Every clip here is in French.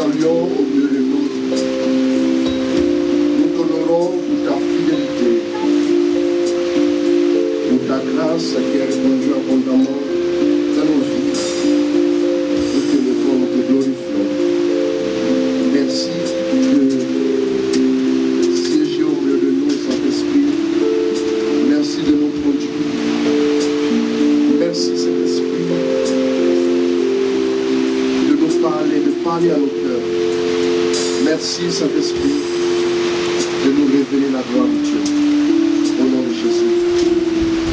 saluons au milieu de nous. Nous t'honorons pour ta fidélité, pour ta grâce qui a répondu abondamment dans nos vies. Nous t'élevons, nous te glorifions. Merci de siéger au milieu de nous, Saint-Esprit. Merci de nous conduire. Merci, Saint-Esprit, de nous parler, de parler à nos cœurs. Merci, Saint-Esprit, de nous révéler la gloire de Dieu. Au nom de Jésus.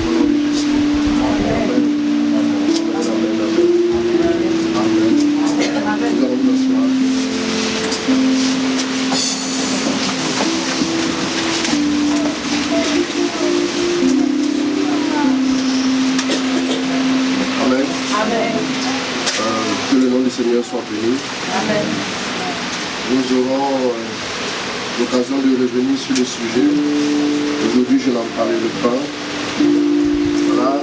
Au nom de Jésus. Amen. Amen. Amen. Amen. Amen. Nous allons nous asseoir. Amen. Amen. Que le nom du Seigneur soit béni. Amen. Nous aurons l'occasion de revenir sur le sujet. Aujourd'hui, je n'en parlerai pas. Voilà.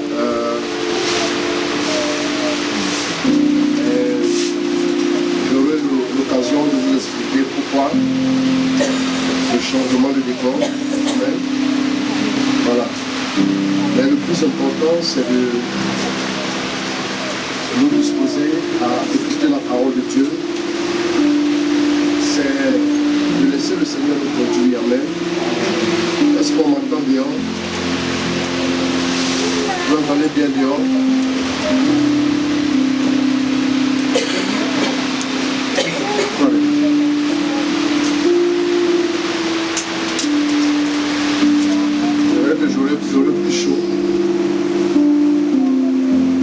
J'aurai l'occasion de vous expliquer pourquoi ce changement de décor. Amen. Voilà. Mais le plus important, c'est de nous disposer à écouter la parole de Dieu. C'est de laisser le Seigneur nous conduire. Amen. Est-ce qu'on m'entend bien? Vous m'entendez bien dehors? Voilà. C'est vrai que j'aurais plus chaud.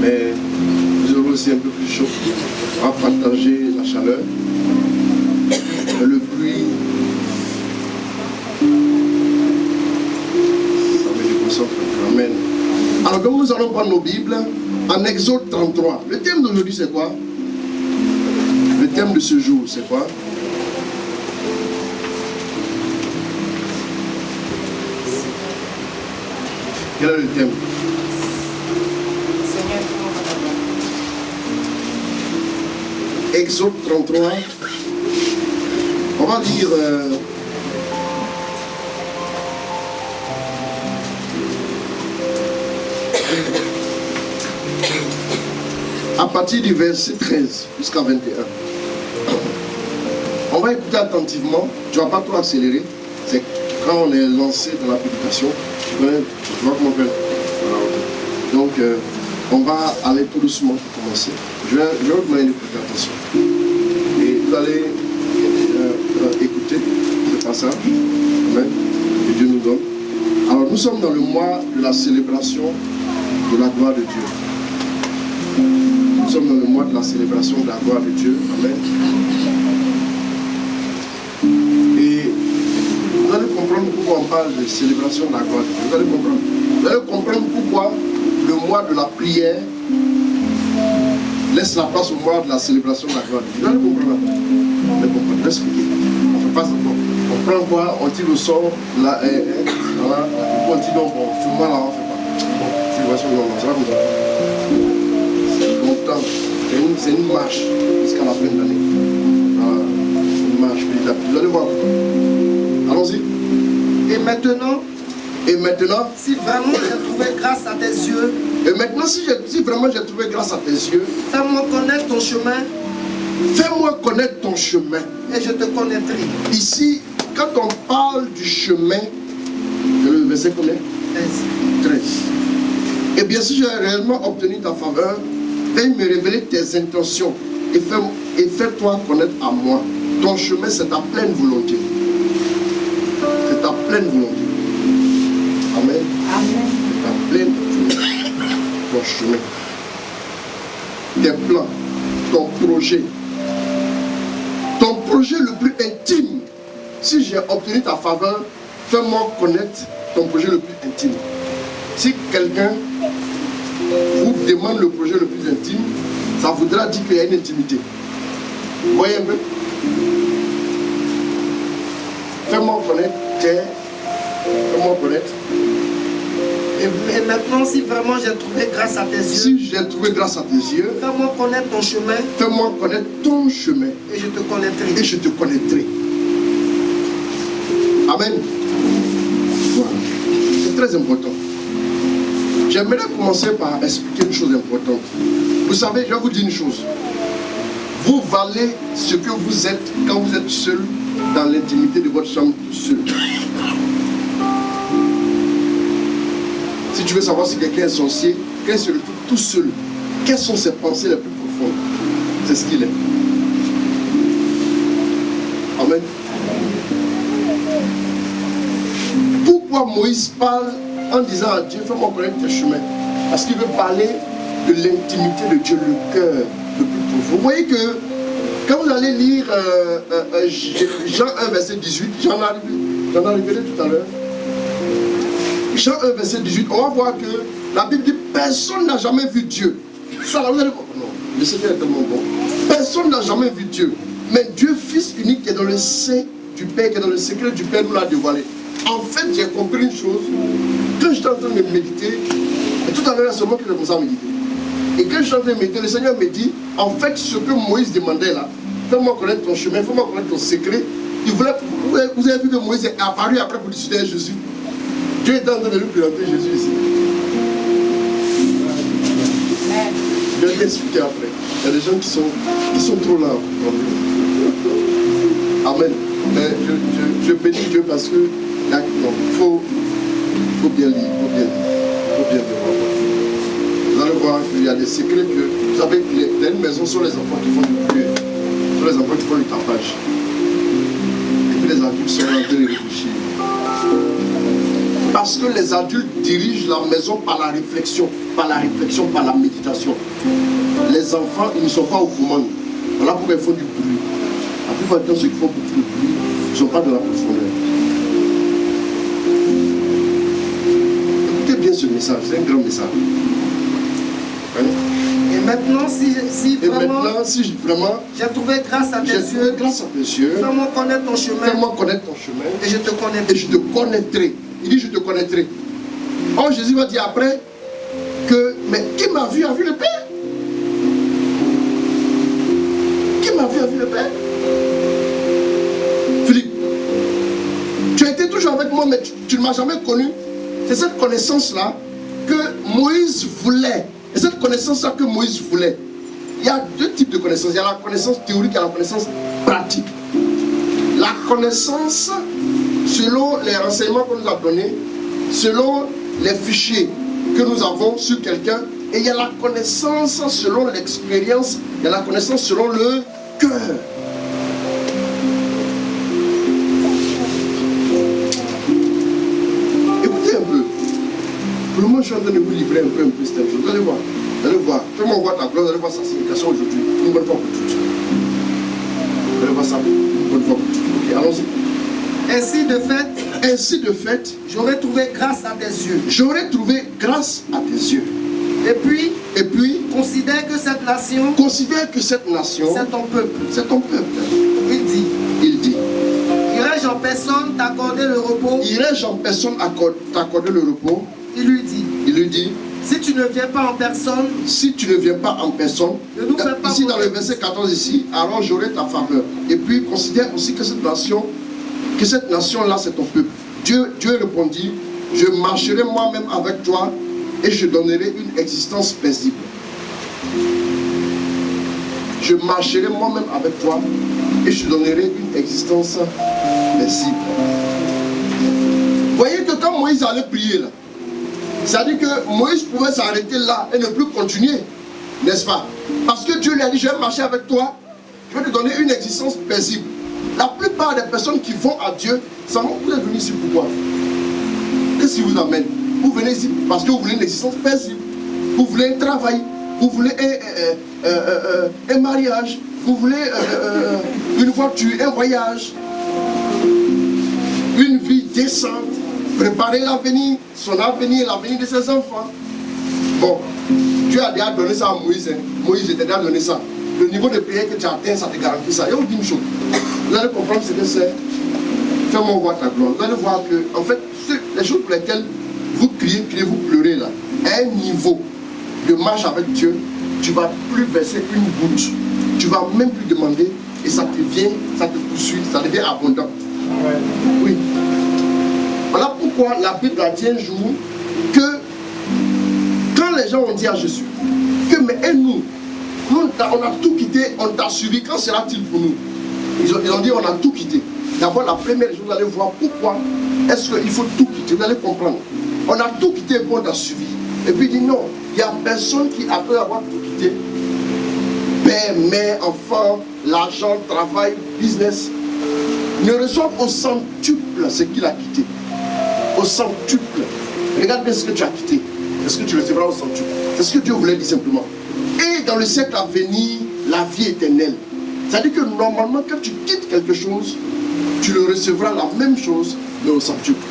Mais vous aurez aussi un peu plus chaud. On va partager la chaleur. Le bruit, ça me déconcentre. Amen. Alors, comme nous allons prendre nos Bibles, en Exode 33, le thème d'aujourd'hui c'est quoi? Le thème de ce jour c'est quoi? Quel est le thème? Exode 33. On va lire à partir du verset 13 jusqu'à 21. On va écouter attentivement. Tu ne vas pas trop accélérer. C'est quand on est lancé dans la publication. Tu vois comment on fait. Donc, on va aller tout doucement pour commencer. Je vais vous demander d'écouter attention. Et vous allez écouter ce passage. Amen. Que Dieu nous donne. Alors, nous sommes dans le mois de la célébration de la gloire de Dieu. Nous sommes dans le mois de la célébration de la gloire de Dieu. Amen. Et vous allez comprendre pourquoi on parle de célébration de la gloire de Dieu. Vous allez comprendre. Vous allez comprendre pourquoi le mois de la prière laisse la place au mois de la célébration de la gloire de Dieu. Vous allez comprendre. Vous allez comprendre. Je vais expliquer. On ne fait pas ça. On prend quoi? On tire le sort. Là, voilà. On dit donc, bon, ce mois-là, on ne fait pas. Bon, célébration de la gloire. Ça va comme ça. C'est une marche jusqu'à la fin de l'année. Voilà. Une marche petit à petit. Vous allez voir. Allons-y. Et maintenant, si vraiment j'ai trouvé grâce à tes yeux, si vraiment j'ai trouvé grâce à tes yeux, fais-moi connaître ton chemin, fais-moi connaître ton chemin. Et je te connaîtrai. Ici, quand on parle du chemin, le verset combien? 13. Et bien si j'ai réellement obtenu ta faveur, viens me révéler tes intentions et fais-toi connaître à moi. Ton chemin, c'est ta pleine volonté. C'est ta pleine volonté. Amen. Amen. Ta pleine volonté. Ton chemin. Tes plans. Ton projet. Ton projet le plus intime. Si j'ai obtenu ta faveur, fais-moi connaître ton projet le plus intime. Si quelqu'un vous demande le projet le plus intime, ça voudra dire qu'il y a une intimité. Vous voyez un peu? Fais-moi connaître Et maintenant, si vraiment j'ai trouvé grâce à tes yeux, Si j'ai trouvé grâce à tes yeux, fais-moi connaître ton chemin fais-moi connaître ton chemin et je te connaîtrai. et je te connaîtrai. Amen. Voilà. C'est très important. J'aimerais commencer par expliquer une chose importante. Vous savez, je vais vous dire une chose. Vous valez ce que vous êtes quand vous êtes seul dans l'intimité de votre chambre tout seul. Si tu veux savoir si quelqu'un est sorcier, quelqu'un se retrouve tout seul, quelles sont ses pensées les plus profondes? C'est ce qu'il est. Amen. Pourquoi Moïse parle en disant à Dieu, fais-moi connaître tes chemins? Parce qu'il veut parler de l'intimité de Dieu, le cœur le plus profond. Vous voyez que quand vous allez lire Jean 1, verset 18, j'en ai révélé tout à l'heure. Jean 1, verset 18, on va voir que la Bible dit personne n'a jamais vu Dieu. Ça, là, vous allez voir. Non, le Seigneur est tellement bon. Personne n'a jamais vu Dieu. Mais Dieu, Fils unique, qui est dans le sein du Père, qui est dans le secret du Père, nous l'a dévoilé. En fait, j'ai compris une chose. Quand j'étais en train de méditer, et tout à l'heure, c'est moi qui ai commencé à méditer. Et quand je suis en train de méditer, le Seigneur me dit, en fait, ce que Moïse demandait là, fais-moi connaître ton chemin, fais-moi connaître ton secret. Il voulait, vous avez vu que Moïse est apparu après pour discuter avec Jésus. Dieu est en train de lui présenter Jésus ici. Je vais t'expliquer après. Il y a des gens qui sont trop là. Amen. Mais je bénis Dieu parce que il faut bien lire, il faut bien voir. Vous allez voir qu'il y a des secrets que, vous savez, dans une maison, sont les enfants qui font du bruit, sont les enfants qui font du tapage. Et puis les adultes sont en train de réfléchir. Parce que les adultes dirigent la maison par la réflexion, par la méditation. Les enfants, ils ne sont pas aux commandes. Voilà pourquoi ils font du bruit. La plupart du temps, ceux qui font beaucoup de bruit, ils ne sont pas de la profondeur. Écoutez bien ce message, c'est un grand message. Hein? Et maintenant, si vraiment j'ai trouvé grâce à tes yeux, fais-moi connaître ton chemin. Fais-moi connaître ton chemin. Et je te connaîtrai. Et je te connaîtrai. Il dit, je te connaîtrai. Or, Jésus va dire après que, mais qui m'a vu a vu le Père. Qui m'a vu a vu le Père. Philippe, tu as été toujours avec moi, mais tu ne m'as jamais connu. C'est cette connaissance-là que Moïse voulait. Et cette connaissance-là que Moïse voulait. Il y a deux types de connaissances. Il y a la connaissance théorique et la connaissance pratique. La connaissance, selon les renseignements qu'on nous a donnés, selon les fichiers que nous avons sur quelqu'un, et il y a la connaissance selon l'expérience, il y a la connaissance selon le cœur. Écoutez un peu. Pour le moment, je suis en train de vous livrer un peu cette chose. Vous allez voir. Vous allez voir. Fais-moi voir ta gloire, vous allez voir sa signification aujourd'hui. Une bonne fois pour toutes. Vous allez voir ça une bonne fois pour toutes. Ok, allons-y. Ainsi de fait, j'aurais trouvé grâce à tes yeux. J'aurais trouvé grâce à tes yeux. Et puis, considère que cette nation, c'est ton peuple. C'est ton peuple. Il dit, irai-je en personne t'accorder le repos? Irai-je en personne t'accorder le repos? Il lui dit, si tu ne viens pas en personne, ne nous fais pas ici dans le verset 14 ici, alors j'aurai ta faveur. Et puis considère aussi que cette nation-là, c'est ton peuple. Dieu répondit, je marcherai moi-même avec toi et je donnerai une existence paisible. Je marcherai moi-même avec toi et je donnerai une existence paisible. Vous voyez que quand Moïse allait prier là, c'est-à-dire que Moïse pouvait s'arrêter là et ne plus continuer, n'est-ce pas? Parce que Dieu lui a dit, je vais marcher avec toi, je vais te donner une existence paisible. La plupart des personnes qui vont à Dieu, vous êtes venus ici pourquoi? Qu'est-ce qui vous amène? Vous venez ici parce que vous voulez une existence paisible. Vous voulez un travail. Vous voulez un mariage. Vous voulez une voiture, un voyage. Une vie décente. Préparer l'avenir, son avenir, l'avenir de ses enfants. Bon, Dieu a déjà donné ça à Moïse. Hein. Moïse, il t'a déjà donné ça. Le niveau de prière que tu atteins, ça te garantit ça. Et on dit une chose. Vous allez comprendre ce que c'est. Fais-moi voir ta gloire. Vous allez voir que, en fait, les choses pour lesquelles vous criez, vous pleurez là, à un niveau de marche avec Dieu, tu ne vas plus verser une goutte. Tu ne vas même plus demander et ça te poursuit, ça devient abondant. Oui. Voilà pourquoi la Bible a dit un jour que quand les gens ont dit à Jésus que mais nous, on a tout quitté, on t'a suivi, quand sera-t-il pour nous? Ils ont dit on a tout quitté. D'abord la première chose, vous allez voir pourquoi est-ce qu'il faut tout quitter, vous allez comprendre. On a tout quitté pour on t'a suivi. Et puis il dit non, il n'y a personne qui après avoir tout quitté, père, mère, enfant, l'argent, travail, business, ne reçoit au centuple ce qu'il a quitté. Au centuple. Regarde bien ce que tu as quitté. Est-ce que tu recevras au centuple? C'est ce que Dieu voulait dire simplement. Et dans le siècle à venir, la vie éternelle. C'est-à-dire que normalement, quand tu quittes quelque chose, tu le recevras la même chose, mais au centuple.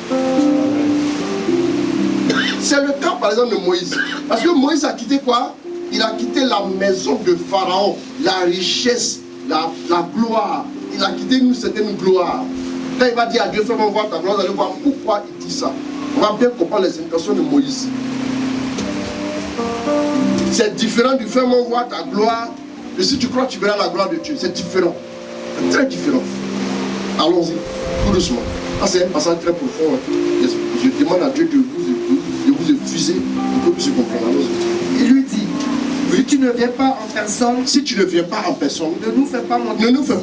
C'est le cas par exemple de Moïse. Parce que Moïse a quitté quoi? Il a quitté la maison de Pharaon, la richesse, la gloire. Il a quitté une certaine gloire. Quand il va dire à Dieu, fais-moi voir ta gloire, vous allez voir pourquoi il dit ça. On va bien comprendre les intentions de Moïse. C'est différent du fais-moi voir ta gloire. Et si tu crois que tu verras la gloire de Dieu, c'est différent. C'est très différent. Allons-y, tout doucement. Ah, c'est un passage très profond. Je demande à Dieu de vous effuser pour que vous puissiez comprendre. Il lui dit, si tu ne viens pas en personne, si tu ne viens pas en personne, ne nous fais pas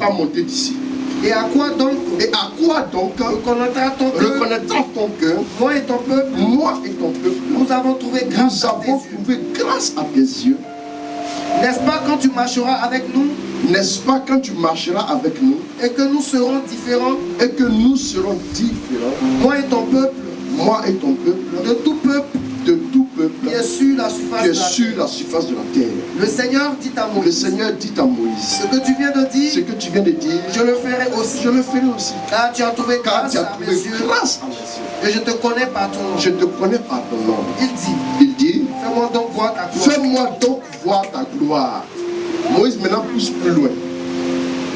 monter d'ici. Et à quoi donc reconnaîtra ton cœur, moi et ton peuple, nous avons trouvé grâce à tes yeux. N'est-ce pas quand tu marcheras avec nous? N'est-ce pas quand tu marcheras avec nous? Et que nous serons différents? Moi et ton peuple, de tout peuple, qui est sur la surface de la terre. Le Seigneur dit à Moïse, ce que tu viens de dire, je le ferai aussi. Car tu as trouvé grâce à mes yeux. Et je te connais par ton nom. Il dit, fais-moi donc voir ta gloire. Moïse maintenant pousse plus loin.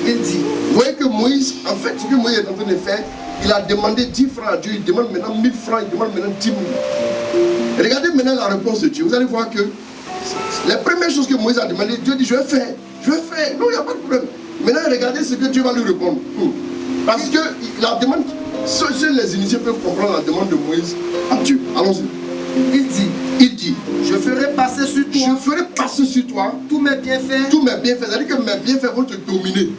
Il dit, vous voyez que Moïse, en fait, ce que Moïse est en train de faire, il a demandé 10 francs à Dieu, il demande maintenant 1000 francs, il demande maintenant 10 000. Et regardez maintenant la réponse de Dieu. Vous allez voir que les premières choses que Moïse a demandé, Dieu dit, je vais faire. Non, il n'y a pas de problème. Maintenant, regardez ce que Dieu va lui répondre. Parce que la demande, seuls les initiés peuvent comprendre la demande de Moïse à Dieu. Allons-y. Il dit, je ferai passer sur toi tous mes bienfaits. C'est-à-dire que mes bienfaits vont te dominer.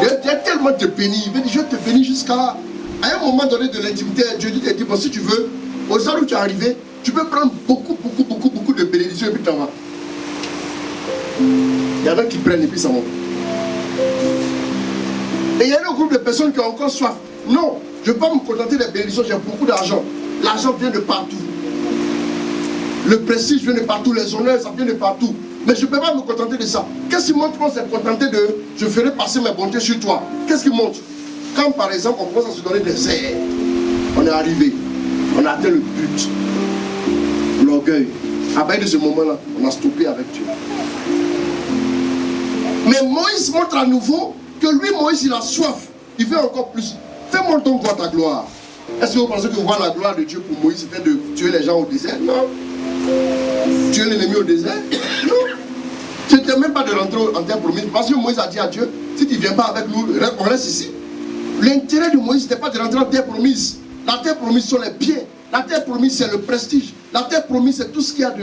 Il y a tellement de bénis. Il veut dire, je te bénis jusqu'à un moment donné de l'intimité. Dieu te dit, bon, si tu veux, au stade où tu es arrivé, tu peux prendre beaucoup de bénédictions et puis t'en vas. Il y en a qui prennent et puis ça monte. Et il y a un groupe de personnes qui ont encore soif. Non, je ne peux pas me contenter des bénédictions, j'ai beaucoup d'argent. L'argent vient de partout. Le prestige vient de partout, les honneurs, ça vient de partout. Mais je ne peux pas me contenter de ça. Qu'est-ce qui montre qu'on s'est contenté de je ferai passer mes bontés sur toi? Qu'est-ce qui montre? Quand par exemple on commence à se donner des airs, on est arrivé, on a atteint le but, l'orgueil. À partir de ce moment-là, on a stoppé avec Dieu. Mais Moïse montre à nouveau que lui, Moïse, il a soif. Il veut encore plus. Fais-moi donc voir ta gloire. Est-ce que vous pensez que voir la gloire de Dieu pour Moïse, c'était de tuer les gens au désert? Non. Tuer l'ennemi au désert? Non. C'était même pas de rentrer en terre promise. Parce que Moïse a dit à Dieu, si tu ne viens pas avec nous, on reste ici. L'intérêt de Moïse, ce n'était pas de rentrer en terre promise. La terre promise sont les biens. La terre promise, c'est le prestige. La terre promise, c'est tout ce qu'il y a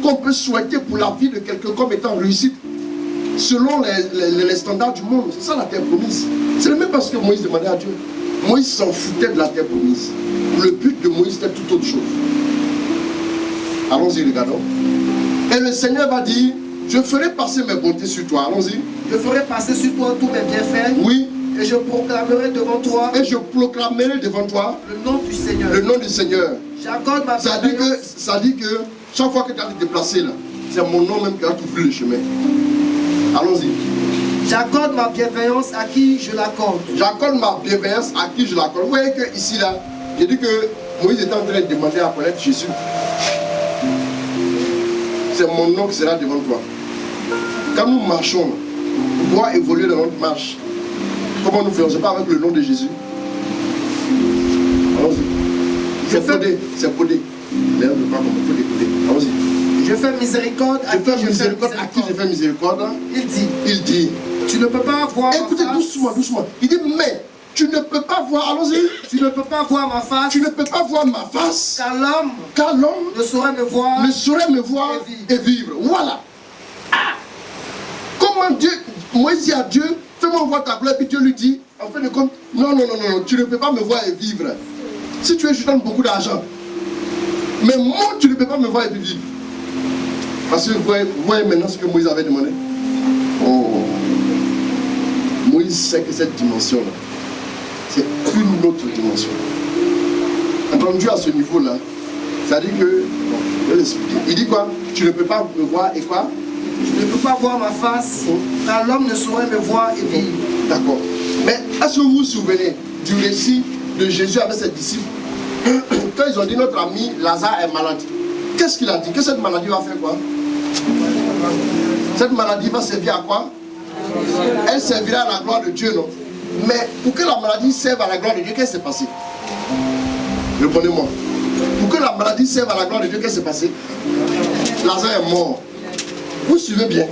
qu'on peut souhaiter pour la vie de quelqu'un comme étant réussite. Selon les standards du monde. C'est ça la terre promise. C'est le même parce que Moïse demandait à Dieu. Moïse s'en foutait de la terre promise. Le but de Moïse était tout autre chose. Allons-y, regardons. Et le Seigneur va dire, je ferai passer mes bontés sur toi. Allons-y. Je ferai passer sur toi tous mes bienfaits. Oui. Et je proclamerai devant toi. Et je proclamerai devant toi. Le nom du Seigneur. Le nom du Seigneur. J'accorde ma bienveillance. Ça dit que chaque fois que tu as te déplacer là, c'est mon nom même qui a ouvert le chemin. Allons-y. J'accorde ma bienveillance à qui je l'accorde. J'accorde ma bienveillance à qui je l'accorde. Vous voyez que ici là, j'ai dit que Moïse était en train de demander à connaître Jésus. C'est mon nom qui sera devant toi. Quand nous marchons, on doit évoluer dans notre marche. Comment nous faisons? C'est pas avec le nom de Jésus. Allons-y. C'est podé. L'air de pas comme il faut l'écouter. Allons-y. Je fais miséricorde à qui je fais miséricorde. À qui je fais miséricorde? Il dit, tu ne peux pas voir ma face. Écoutez doucement, doucement. Il dit, mais tu ne peux pas voir, allons-y. Tu ne peux pas voir ma face. Tu ne peux pas voir ma face. Car l'homme ne saurait me voir et vivre. Voilà. Ah. Comment Dieu, Moïse dit à Dieu, fais-moi voir ta gloire. Et puis Dieu lui dit, en fin de compte, non, tu ne peux pas me voir et vivre. Si tu veux, je te donne beaucoup d'argent. Mais moi, tu ne peux pas me voir et vivre. Parce que vous voyez maintenant ce que Moïse avait demandé. Oh. Moïse sait que cette dimension-là, c'est une autre dimension. Entendu à ce niveau-là, ça dit que, bon, je vais l'expliquer. Il dit quoi? Tu ne peux pas me voir et quoi? Tu ne peux pas voir ma face, car l'homme ne saurait me voir et vivre. D'accord. Mais est-ce que vous vous souvenez du récit de Jésus avec ses disciples? Quand ils ont dit notre ami Lazare est malade, qu'est-ce qu'il a dit? Que cette maladie va faire quoi? Cette maladie va servir à quoi? Elle servira à la gloire de Dieu, non? Mais pour que la maladie serve à la gloire de Dieu, qu'est-ce qui s'est passé? Répondez-moi. Pour que la maladie serve à la gloire de Dieu, qu'est-ce qui s'est passé? Lazare est mort. Vous suivez bien.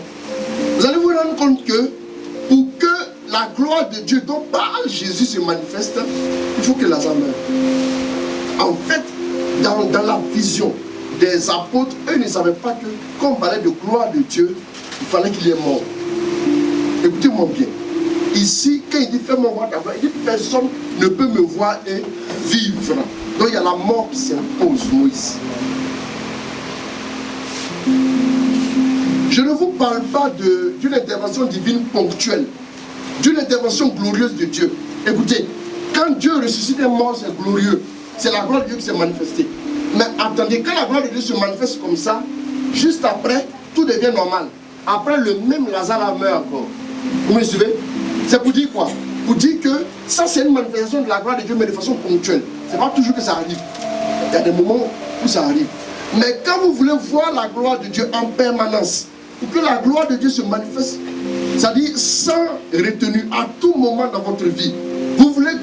Vous allez vous rendre compte que pour que la gloire de Dieu dont parle Jésus se manifeste, il faut que Lazare meure. En fait, dans la vision des apôtres, eux ne savaient pas que quand on parlait de gloire de Dieu, il fallait qu'il est mort. Écoutez-moi bien. Ici, quand il dit fais-moi voir ta gloire, il dit personne ne peut me voir et vivre. Donc il y a la mort qui s'impose, Moïse. Je ne vous parle pas d'une intervention divine ponctuelle, d'une intervention glorieuse de Dieu. Écoutez, quand Dieu ressuscite un mort, c'est glorieux. C'est la gloire de Dieu qui s'est manifestée. Mais attendez, quand la gloire de Dieu se manifeste comme ça, juste après, tout devient normal. Après, le même Lazare meurt encore. Vous me suivez? C'est pour dire quoi? Pour dire que ça, c'est une manifestation de la gloire de Dieu, mais de façon ponctuelle. Ce n'est pas toujours que ça arrive. Il y a des moments où ça arrive. Mais quand vous voulez voir la gloire de Dieu en permanence, pour que la gloire de Dieu se manifeste, c'est-à-dire sans retenue, à tout moment dans votre vie, vous voulez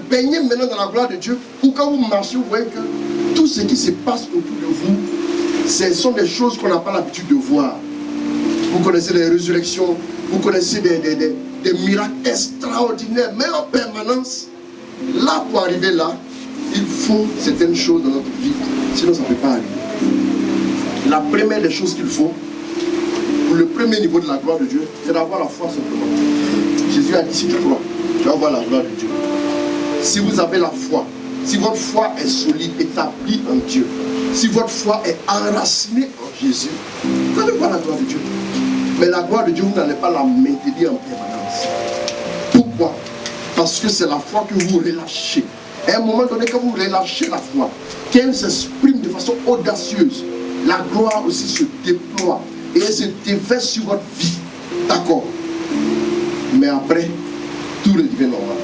baigner maintenant dans la gloire de Dieu, ou quand vous marchez, vous voyez que tout ce qui se passe autour de vous, ce sont des choses qu'on n'a pas l'habitude de voir. Vous connaissez les résurrections, vous connaissez des miracles extraordinaires, mais en permanence, là pour arriver là, il faut certaines choses dans notre vie, sinon ça ne peut pas arriver. La première des choses qu'il faut, pour le premier niveau de la gloire de Dieu, c'est d'avoir la foi simplement. Jésus a dit, si tu crois, tu vas voir la gloire de Dieu. Si vous avez la foi, si votre foi est solide, établie en Dieu, si votre foi est enracinée en Jésus, vous allez voir la gloire de Dieu. Mais la gloire de Dieu, vous n'allez pas la maintenir en permanence. Pourquoi? Parce que c'est la foi que vous relâchez. À un moment donné, quand vous relâchez la foi, qu'elle s'exprime de façon audacieuse, la gloire aussi se déploie et elle se déverse sur votre vie. D'accord? Mais après, tout redevient normal.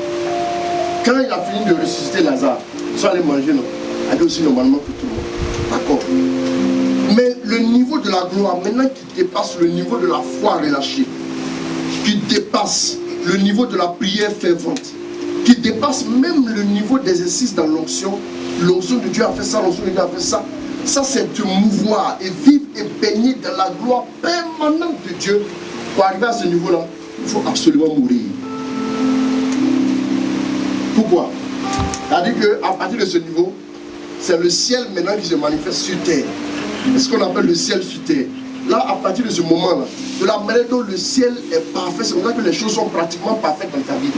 Quand il a fini de ressusciter Lazare, ils sont allés manger, non? Il a dit aussi normalement que tout le monde. D'accord? Mais le niveau de la gloire, maintenant qui dépasse le niveau de la foi relâchée, qui dépasse le niveau de la prière fervente, qui dépasse même le niveau d'exercice dans l'onction. L'onction de Dieu a fait ça, l'onction de Dieu a fait ça. Ça, c'est de mouvoir et vivre et baigner dans la gloire permanente de Dieu. Pour arriver à ce niveau-là, il faut absolument mourir. Pourquoi? C'est-à-dire qu'à partir de ce niveau, c'est le ciel maintenant qui se manifeste sur terre. C'est ce qu'on appelle le ciel sur terre. Là, à partir de ce moment-là, de la manière dont le ciel est parfait, c'est comme ça que les choses sont pratiquement parfaites dans ta vie.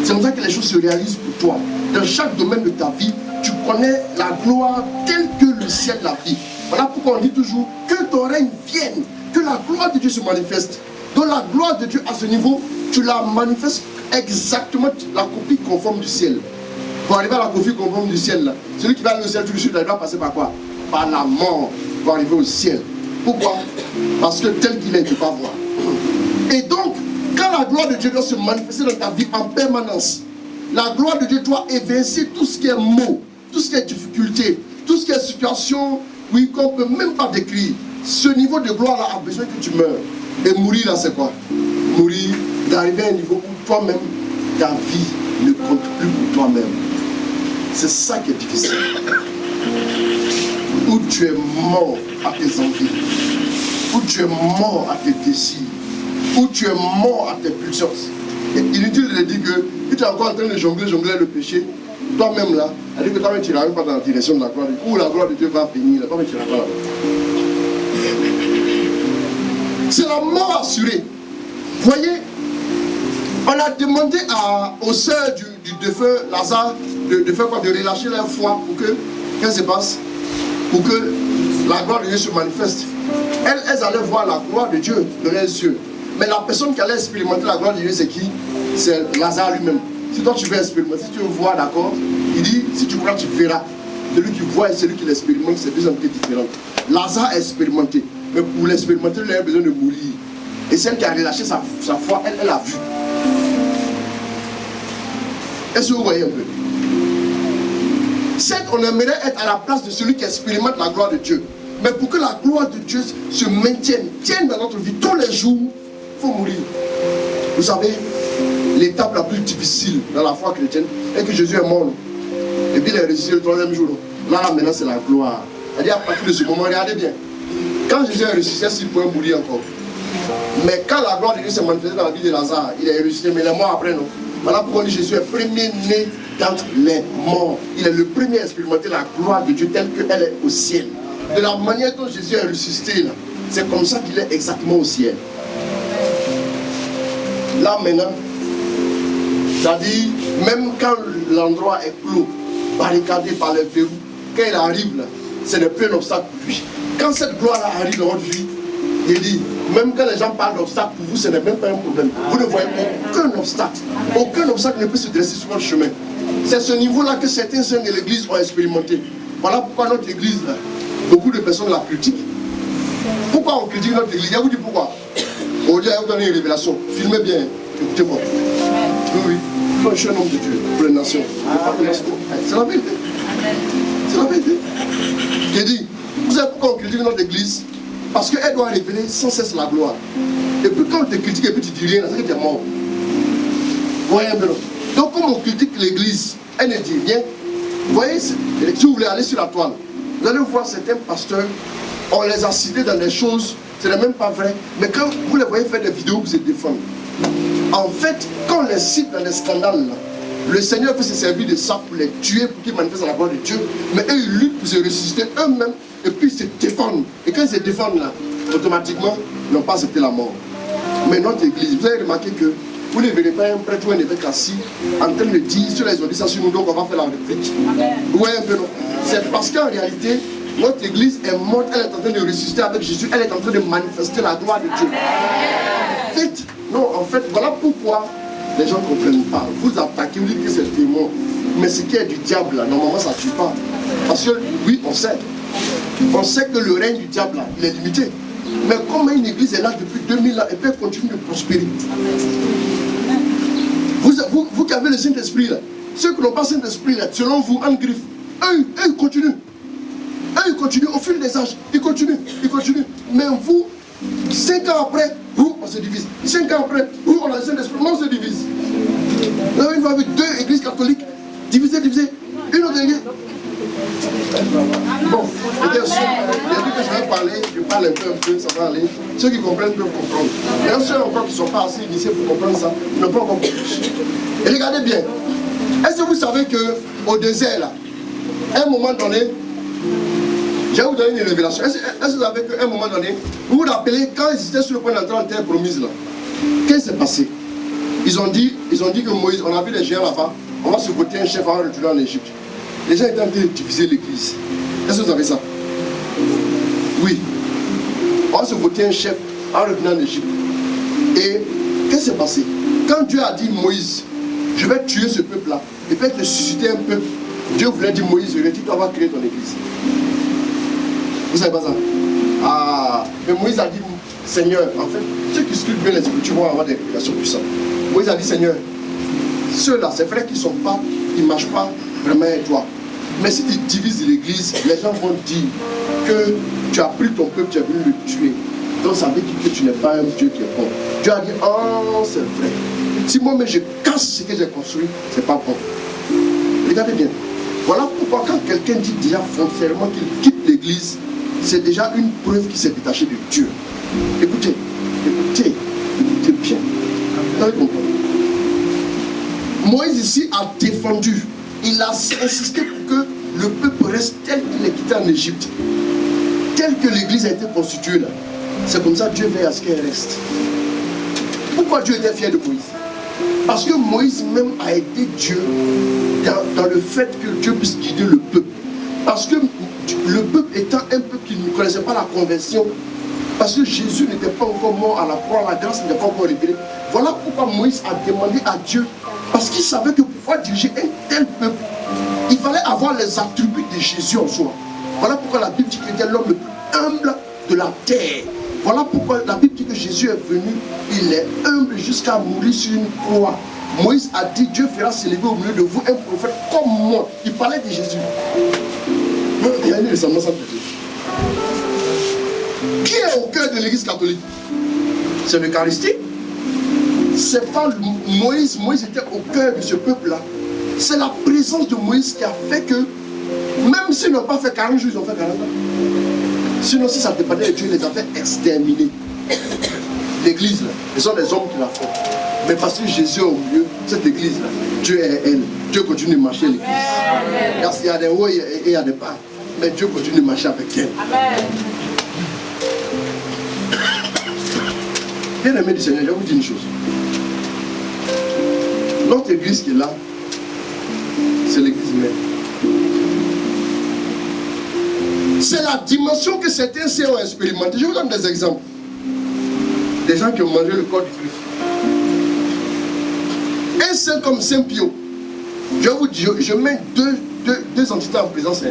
C'est comme ça que les choses se réalisent pour toi. Dans chaque domaine de ta vie, tu connais la gloire telle que le ciel la vie. Voilà pourquoi on dit toujours que ton règne vienne, que la gloire de Dieu se manifeste. Donc la gloire de Dieu à ce niveau, tu la manifestes exactement la copie conforme du ciel. Pour arriver à la copie conforme du ciel, là, celui qui va aller au ciel, tout de suite, il doit passer par quoi? Par la mort pour arriver au ciel. Pourquoi? Parce que tel qu'il est, tu ne peux pas voir. Et donc, quand la gloire de Dieu doit se manifester dans ta vie en permanence, la gloire de Dieu doit évincer tout ce qui est maux, tout ce qui est difficulté, tout ce qui est situation, oui, qu'on ne peut même pas décrire. Ce niveau de gloire-là a besoin que tu meurs. Et mourir là, c'est quoi? Mourir, d'arriver à un niveau où toi-même, ta vie ne compte plus pour toi-même. C'est ça qui est difficile. où tu es mort à tes envies, où tu es mort à tes désirs, où tu es mort à tes pulsions. Et inutile de dire que tu es encore en train de jongler le péché, toi-même là, elle dit que toi-même tu n'iras pas dans la direction de la gloire de Dieu, où la gloire de Dieu va venir, toi-même tu n'iras pas là. C'est la mort assurée. Voyez, on a demandé aux sœurs du défunt Lazare de faire quoi? De relâcher leur foi pour que, qu'est-ce qui se passe? Pour que la gloire de Dieu se manifeste. Elles allaient voir la gloire de Dieu de leurs yeux. Mais la personne qui allait expérimenter la gloire de Dieu, c'est qui? C'est Lazare lui-même. Si toi tu veux expérimenter, si tu veux voir, d'accord, il dit, si tu crois, tu verras. Celui qui voit et celui qui l'expérimente, c'est deux entités différentes. Lazare a expérimenté. Mais pour l'expérimenter, il a besoin de mourir. Et celle qui a relâché sa foi, elle a vu. Est-ce que vous voyez un peu? Certes, on aimerait être à la place de celui qui expérimente la gloire de Dieu. Mais pour que la gloire de Dieu se maintienne, tienne dans notre vie tous les jours, il faut mourir. Vous savez, l'étape la plus difficile dans la foi chrétienne est que Jésus est mort. Et puis il est ressuscité le troisième jour. Là, maintenant, c'est la gloire. C'est-à-dire, à partir de ce moment, regardez bien. Quand Jésus est ressuscité, il pouvait mourir encore. Mais quand la gloire de Dieu s'est manifestée dans la vie de Lazare, il est ressuscité, mais les morts après, non. Voilà pourquoi on dit Jésus est premier-né d'entre les morts. Il est le premier à expérimenter la gloire de Dieu telle qu'elle est au ciel. De la manière dont Jésus est ressuscité, c'est comme ça qu'il est exactement au ciel. Là maintenant, c'est-à-dire, même quand l'endroit est clos, barricadé par les verrous, quand il arrive là, ce n'est plus un obstacle pour lui. Quand cette gloire-là arrive dans votre vie, il dit, même quand les gens parlent d'obstacle, pour vous, ce n'est même pas un problème. Vous ne voyez aucun obstacle. Aucun obstacle ne peut se dresser sur votre chemin. C'est ce niveau-là que certains saints de l'église ont expérimenté. Voilà pourquoi notre église, là, beaucoup de personnes la critiquent. Pourquoi on critique notre église? Je vous dis pourquoi. Aujourd'hui, je vais vous donner une révélation. Filmez bien. Écoutez-moi. Oui, oui. Moi, je suis un homme de Dieu pour les nations. C'est la vérité. C'est la vérité. J'ai dit, vous savez pourquoi on critique notre église? Parce qu'elle doit révéler sans cesse la gloire. Et puis quand on te critique et puis tu dis rien, c'est que tu es mort. Vous voyez un peu, non? Donc comme on critique l'église, elle ne dit rien. Vous voyez, si vous voulez aller sur la toile, vous allez voir certains pasteurs, on les a cités dans des choses, ce n'est même pas vrai. Mais quand vous les voyez faire des vidéos, vous se défendent. En fait, quand on les cite dans des scandales, là, le Seigneur peut se servir de ça pour les tuer, pour qu'ils manifestent la gloire de Dieu. Mais eux, ils luttent pour se ressusciter eux-mêmes et puis ils se défendent. Et quand ils se défendent là, automatiquement, ils n'ont pas accepté la mort. Mais notre église, vous avez remarqué que vous ne verrez pas un prêtre ou un évêque assis en train de dire, ceux-là ils ont dit ça sur nous, donc on va faire la retraite. Vous voyez un peu, non? C'est parce qu'en réalité, notre église est morte, elle est en train de ressusciter avec Jésus, elle est en train de manifester la gloire de Dieu. En fait, non, en fait, voilà pourquoi les gens ne comprennent pas. Vous attaquez, vous dites que c'est démon. Mais ce qui est du diable, là, normalement, ça ne tue pas. Parce que, oui, on sait. On sait que le règne du diable, là, il est limité. Mais comme une église est là depuis 2000 ans, et puis elle continue de prospérer. Vous qui avez le Saint-Esprit, là, ceux qui n'ont pas le Saint-Esprit, là, selon vous, en griffe, eux, ils continuent. Eux, ils continuent au fil des âges. Ils continuent. Mais vous, 5 ans après, on se divise. 5 ans après, on a le Saint-Esprit, on se divise. Là, une fois avec 2 églises catholiques, divisées. Une autre église. Bon, bien sûr, j'ai dit que je vais parler, je parle un peu, ça va aller. Ceux qui comprennent peuvent comprendre. Mais ceux encore qui ne sont pas assez initiés pour comprendre ça, ils n'ont pas encore compris. Et regardez bien, est-ce que vous savez qu'au désert, là, à un moment donné, je vais vous donner une révélation. Est-ce que vous savez qu'à un moment donné, vous vous rappelez, quand ils étaient sur le point d'entrer en terre promise, là, qu'est-ce qui s'est passé? Ils ont dit que Moïse, on a vu les géants là-bas, on va se voter un chef avant de retourner en Égypte. Les gens étaient en train de diviser l'église. Est-ce que vous savez ça? Oui. On va se voter un chef avant de retourner en Égypte. Et qu'est-ce qui s'est passé? Quand Dieu a dit Moïse, je vais tuer ce peuple-là, et puis te susciter un peuple, Dieu voulait dire Moïse, tu dois créer ton église. Vous savez pas ça? Ah, mais Moïse a dit, Seigneur, en fait, ceux qui scrutent bien les Écritures vont avoir des révélations puissantes. Moïse a dit, Seigneur, ceux-là, c'est vrai qu'ils ne marchent pas vraiment avec toi. Mais si tu divises l'église, les gens vont dire que tu as pris ton peuple, tu as voulu le tuer. Donc ça veut dire que tu n'es pas un Dieu qui est bon. Dieu a dit, oh, c'est vrai. Si moi-même je casse ce que j'ai construit, c'est pas bon. Regardez bien. Voilà pourquoi quand quelqu'un dit déjà foncièrement qu'il quitte l'église, c'est déjà une preuve qu'il s'est détaché de Dieu. Écoutez bien. Vous allez comprendre. Moïse ici a défendu, il a insisté pour que le peuple reste tel qu'il est quitté en Égypte, tel que l'église a été constituée là. C'est comme ça que Dieu veille à ce qu'elle reste. Pourquoi Dieu était fier de Moïse? Parce que Moïse même a aidé Dieu dans le fait que Dieu puisse guider le peuple. Parce que le peuple étant un peuple qui ne connaissait pas la conversion, parce que Jésus n'était pas encore mort à la croix, la grâce n'était pas encore révélée. Voilà pourquoi Moïse a demandé à Dieu, parce qu'il savait que pour pouvoir diriger un tel peuple, il fallait avoir les attributs de Jésus en soi. Voilà pourquoi la Bible dit qu'il était l'homme le plus humble de la terre. Voilà pourquoi la Bible dit que Jésus est venu, il est humble jusqu'à mourir sur une croix. Moïse a dit, Dieu fera s'élever au milieu de vous un prophète comme moi. Il parlait de Jésus. Il y a une ressemblance entre Dieu. Qui est au cœur de l'église catholique? C'est l'Eucharistie. C'est pas Moïse. Moïse était au cœur de ce peuple-là. C'est la présence de Moïse qui a fait que, même s'ils n'ont pas fait 40 jours, ils ont fait 40 ans. Sinon, si ça dépendait de Dieu, les a fait exterminer. L'église, là, ce sont les hommes qui la font. Mais parce que Jésus est au milieu, cette église-là, Dieu est elle. Dieu continue de marcher l'église. Parce qu'il y a des hauts et il y a des bas. Mais Dieu continue de marcher avec elle. Amen. Bien aimé du Seigneur, je vais vous dire une chose. Notre église qui est là, c'est l'église même. C'est la dimension que certains saints ont expérimenté. Je vous donne des exemples. Des gens qui ont mangé le corps du Christ. Un saint comme Saint Pio, je vous dis, je mets deux entités en présence.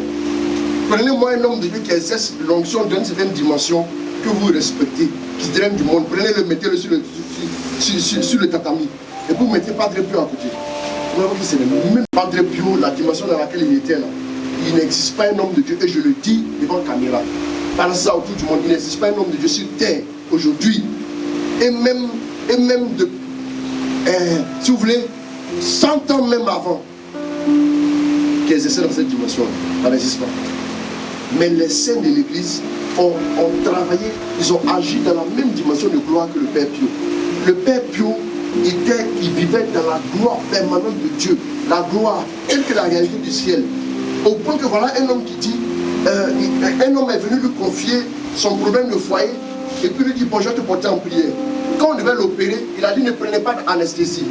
Prenez-moi un homme de Dieu qui exerce l'onction d'une certaine dimension que vous respectez, qui se draine du monde. Prenez-le, mettez-le sur le tatami. Et vous mettez Padre Pio à côté. Vous voyez que c'est le même Padre Pio, la dimension dans laquelle il était là. Il n'existe pas un homme de Dieu, et je le dis devant la caméra. Par ça autour du monde, il n'existe pas un homme de Dieu sur terre aujourd'hui. Et même si vous voulez, 100 ans même avant, qui exerçait dans cette dimension, ça n'existe pas. Mais les saints de l'église ont travaillé, ils ont agi dans la même dimension de gloire que le Père Pio. Le Père Pio, il vivait dans la gloire permanente de Dieu, la gloire telle que la réalité du ciel. Au point que voilà un homme qui dit, un homme est venu lui confier son problème de foyer, et puis lui dit, bon, je vais te porter en prière. Quand on devait l'opérer, il a dit, ne prenez pas d'anesthésie.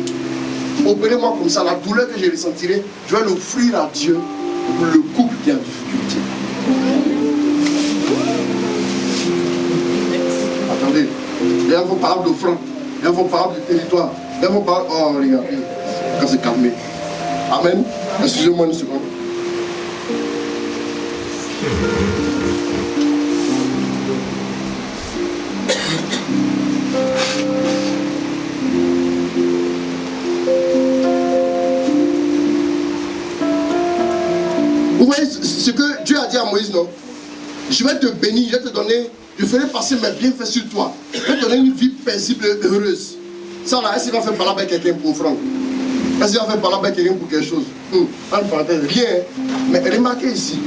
Opérez-moi comme ça, la douleur que je ressentirai, je vais l'offrir à Dieu pour le couple qui est en difficulté. Attendez, là on parle d'offrande, là on parle du territoire, là on parle, oh regardez, quand c'est calmé. Amen. Excusez-moi une seconde. Vous voyez ce que Dieu a dit à Moïse, non? Je vais te bénir, je vais te donner, je ferai passer mes bienfaits sur toi. Je vais te donner une vie paisible et heureuse. Ça là, est-ce qu'il va faire parler avec quelqu'un pour offrande? Est-ce qu'il va faire parler avec quelqu'un pour quelque chose? En parenthèse, rien. Mais remarquez ici,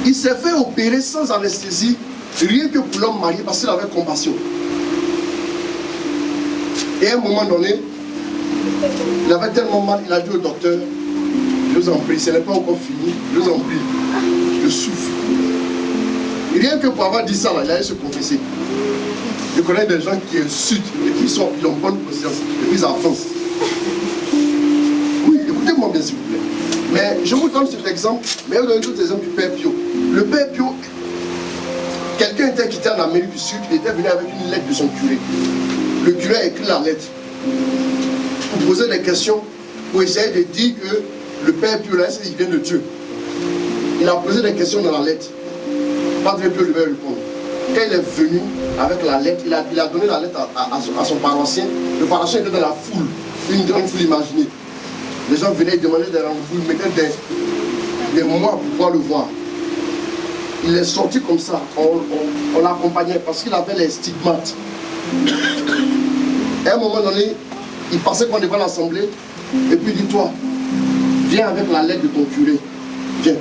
il s'est fait opérer sans anesthésie, rien que pour l'homme marié, parce qu'il avait compassion. Et à un moment donné, il avait tellement mal, il a dit au docteur, je vous en prie, ce n'est pas encore fini, je vous en prie, je souffre. Et rien que pour avoir dit ça, là, il allait se confesser. Je connais des gens qui insultent et qui ont bonne conscience, et puis ils avancent. Oui, écoutez-moi bien s'il vous plaît. Mais je vous donne cet exemple, mais je vous donne d'autres exemples du Père Pio. Le Père Pio, quelqu'un était quitté en Amérique du Sud, il était venu avec une lettre de son curé. Le curé a écrit la lettre pour poser des questions, pour essayer de dire que le Père Pio, là, il vient de Dieu. Il a posé des questions dans la lettre. Padre Pio lui va répondre. Quand il est venu avec la lettre, il a donné la lettre à son paroissien. Le paroissien était dans la foule, une grande foule imaginée. Les gens venaient demander des rendez-vous, ils mettaient des mois pour pouvoir le voir. Il est sorti comme ça, on l'accompagnait parce qu'il avait les stigmates. À un moment donné, il passait devant l'assemblée, et puis il dit, toi, Viens avec la lettre de ton curé. Viens.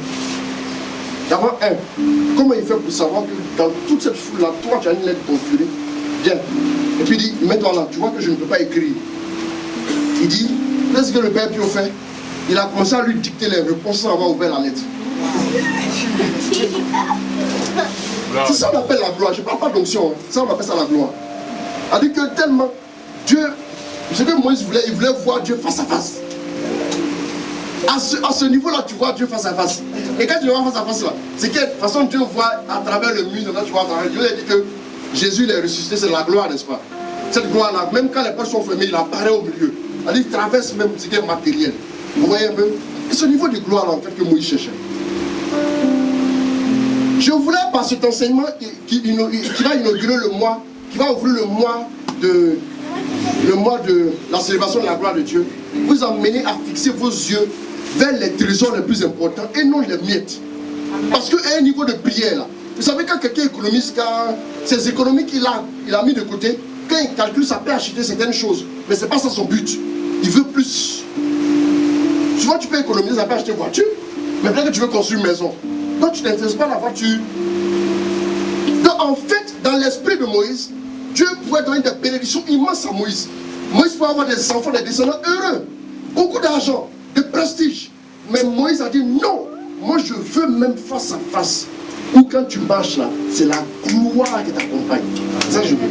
D'abord, comment il fait pour savoir que dans toute cette foule-là, toi, tu as une lettre de ton curé? Viens. Et puis il dit, mets-toi là, tu vois que je ne peux pas écrire. Il dit, qu'est-ce que le Père Pio fait? Il a commencé à lui dicter les réponses sans avoir ouvert la lettre. C'est ça qu'on appelle la gloire. Je ne parle pas d'onction, hein. Ça on appelle ça la gloire. C'est-à-dire que tellement Dieu, ce que Moïse voulait, il voulait voir Dieu face à face. À ce niveau-là, tu vois Dieu face à face. Et quand tu le vois face à face là, c'est que de toute façon Dieu voit à travers le mur, tu vois à travers. Dieu a dit que Jésus il est ressuscité, c'est la gloire, n'est-ce pas? Cette gloire-là, même quand les portes sont fermées, il apparaît au milieu. C'est-à-dire qu'il traverse même ce qui est matériel. Vous voyez un peu? C'est ce niveau de gloire là en fait que Moïse cherchait. Je voulais par cet enseignement qui va inaugurer le mois, qui va ouvrir le mois de la célébration de la gloire de Dieu, vous emmener à fixer vos yeux vers les trésors les plus importants et non les miettes. Parce qu'à un niveau de prière là, vous savez quand quelqu'un économise, quand ses économies qu'il a mis de côté, quand il calcule ça peut acheter certaines choses, mais c'est pas ça son but. Il veut plus. Souvent tu peux économiser, ça peut acheter une voiture, mais peut-être que tu veux construire une maison. Donc tu ne t'intéresses pas à la voiture. Donc en fait, dans l'esprit de Moïse, Dieu pouvait donner des bénédictions immenses à Moïse. Moïse pouvait avoir des enfants, des descendants heureux, beaucoup d'argent, de prestige. Mais Moïse a dit non, moi je veux même face à face. Ou quand tu marches là, c'est la gloire qui t'accompagne. Ça je veux.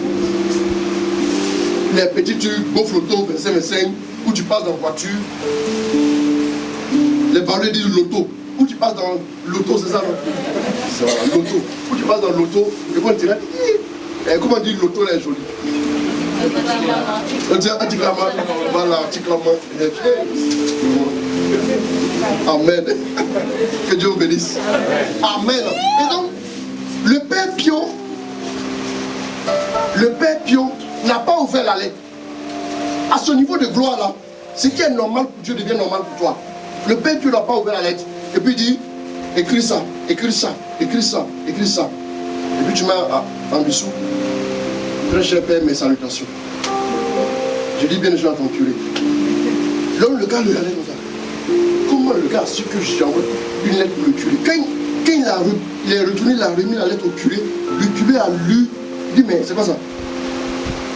Les petits, tu gonfles l'auto, 25, ou tu passes dans la voiture. Les parleurs disent l'auto. Ou tu passes dans l'auto, c'est ça non? C'est voilà, l'auto. Ou tu passes dans l'auto, et quand tu dis, comment on dit l'auto là est jolie? On dit anticlamant, voilà, anticlamant. Amen. Que Dieu vous bénisse. Amen. Et donc, le Père Pio n'a pas ouvert la lettre. À ce niveau de gloire là, ce qui est normal pour Dieu devient normal pour toi. Le Père Pio n'a pas ouvert la lettre. Et puis il dit, écris ça, écris ça, écris ça, écris ça. Et puis tu mets en dessous, très cher Père, mes salutations. Je dis bien les gens à ton curé. Là, le gars lui allait comme ça. Comment le gars a su que j'ai envoyé une lettre pour le curé? Quand il est retourné, il a remis la lettre au curé. Le curé a lu. Il dit, mais c'est quoi ça?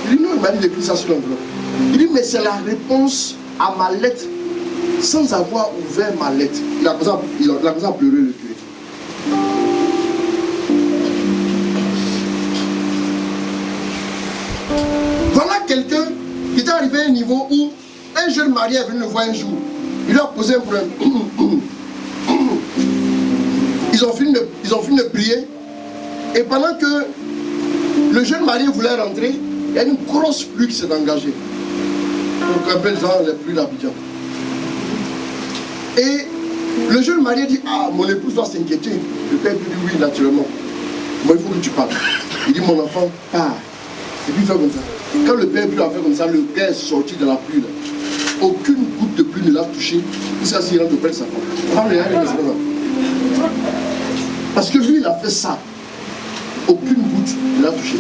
Il dit, non, il m'a dit d'écrire ça sur l'enveloppe. Il dit, mais c'est la réponse à ma lettre sans avoir ouvert ma lettre. Il a commencé à pleurer le curé. Voilà quelqu'un qui est arrivé à un niveau où un jeune marié est venu le voir un jour. Il lui a posé un problème. Ils ont fini de prier. Et pendant que le jeune marié voulait rentrer, il y a une grosse pluie qui s'est engagée. Donc un peu dans les pluies d'Abidjan. Et le jeune marié dit, ah, mon épouse doit s'inquiéter. Le père lui dit, oui, naturellement. Moi, il faut que tu parles. Il dit, mon enfant, pars. Et puis il fait comme ça. Quand le père lui a fait comme ça, le gars est sorti de la pluie. Là. Aucune goutte de pluie ne l'a touché. Jusqu'à ce qu'il rentre auprès de sa femme. Parce que lui, il a fait ça. Aucune goutte ne l'a touché.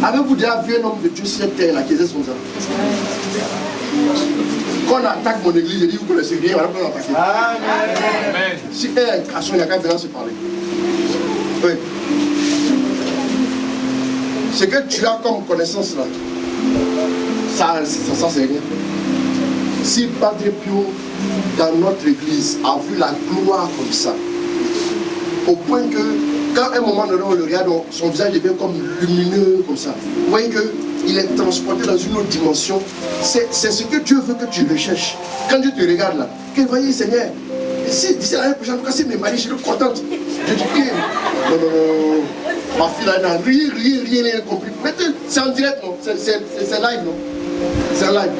Avez-vous déjà vu un homme de Dieu sur cette terre là qui exerce comme ça? Quand on attaque mon église, je dis, vous connaissez rien, voilà pourquoi on attaque. Amen. Si elle a une création, il n'y a qu'à venir se parler. Oui. Ce que tu as comme connaissance là, ça c'est rien. Si Padre Pio, dans notre église, a vu la gloire comme ça, au point que, quand à un moment donné on le regarde, son visage devient comme lumineux, comme ça. Vous voyez qu'il est transporté dans une autre dimension. C'est ce que Dieu veut que tu recherches. Quand Dieu te regarde là, que voyez Seigneur, si d'ici l'année prochaine, en tout cas, si mes maris, je suis contente. Je dis, non, ma fille là, n'a rien compris. Mais c'est en direct, non? C'est live, non? C'est live.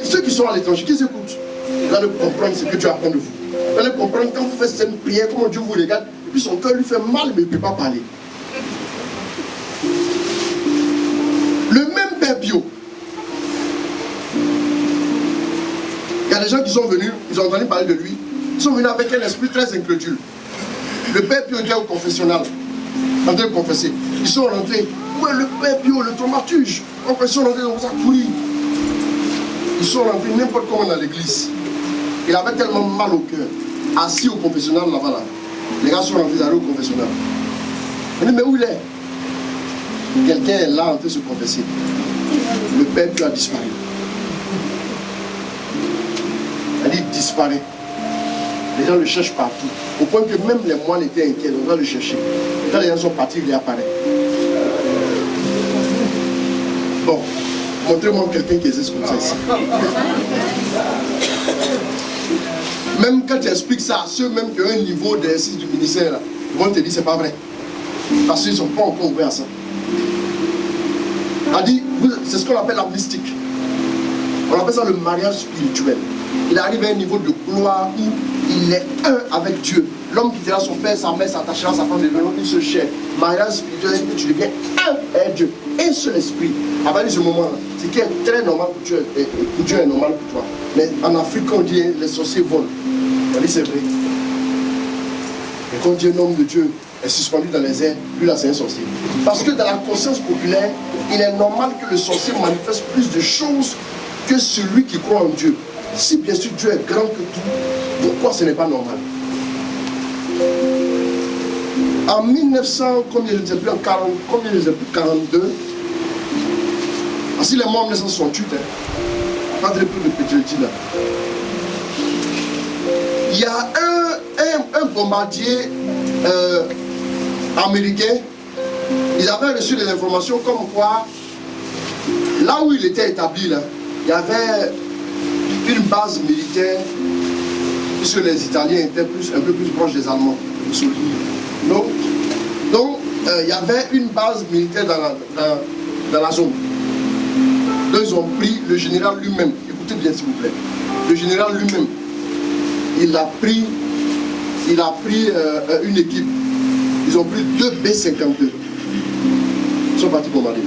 Ceux qui sont à l'étranger, qui s'écoutent, ils vont comprendre ce que Dieu attend de vous. Vous allez comprendre quand vous faites cette prière, comment Dieu vous regarde, et puis son cœur lui fait mal, mais il ne peut pas parler. Le même Père Pio. Il y a des gens qui sont venus, ils ont entendu parler de lui, ils sont venus avec un esprit très incrédule. Le Père Pio était au confessionnal, en train de confesser. Ils sont rentrés. Ouais, le Père Pio, le thaumaturge. Ils sont rentrés, on vous a courir. Ils sont rentrés n'importe comment dans l'église. Il avait tellement mal au cœur, assis au confessionnal là-bas. Là. Les gars sont rentrés d'aller au confessionnal. On dit, mais où il est? Quelqu'un est là en train de se confesser. Le père lui a disparu. Il disparaît. Les gens le cherchent partout. Au point que même les moines étaient inquiets, on va le chercher. Quand les gens sont partis, il apparaît. Bon, montrez-moi quelqu'un qui existe comme ça ici. Même quand tu expliques ça à ceux même qui ont un niveau d'exercice du ministère, là, ils vont te dire c'est pas vrai. Parce qu'ils ne sont pas encore ouverts à ça. C'est ce qu'on appelle la mystique. On appelle ça le mariage spirituel. Il arrive à un niveau de gloire où il est un avec Dieu. L'homme quittera son père, sa mère, s'attachera à sa femme, deviendront une seule chair. Mariage spirituel, c'est que tu deviens un avec Dieu, un seul esprit. À partir de ce moment-là, ce qui est très normal pour Dieu, est normal pour toi. Mais en Afrique, quand on dit les sorciers volent, on dit c'est vrai. Et quand on dit un homme de Dieu est suspendu dans les airs, lui là c'est un sorcier. Parce que dans la conscience populaire, il est normal que le sorcier manifeste plus de choses que celui qui croit en Dieu. Si bien sûr Dieu est grand que tout, pourquoi ce n'est pas normal? En 1900, combien je ne sais plus, 42, ainsi les morts en 1968, pas de peu de petit là. Il y a un bombardier américain, ils avaient reçu des informations comme quoi, là où il était établi, là, il y avait une base militaire, puisque les Italiens étaient un peu plus proches des Allemands. Donc il y avait une base militaire dans la zone. Donc ils ont pris le général lui-même, écoutez bien s'il vous plaît, le général lui-même, il a pris une équipe, ils ont pris 2 B-52, ils sont partis bombarder.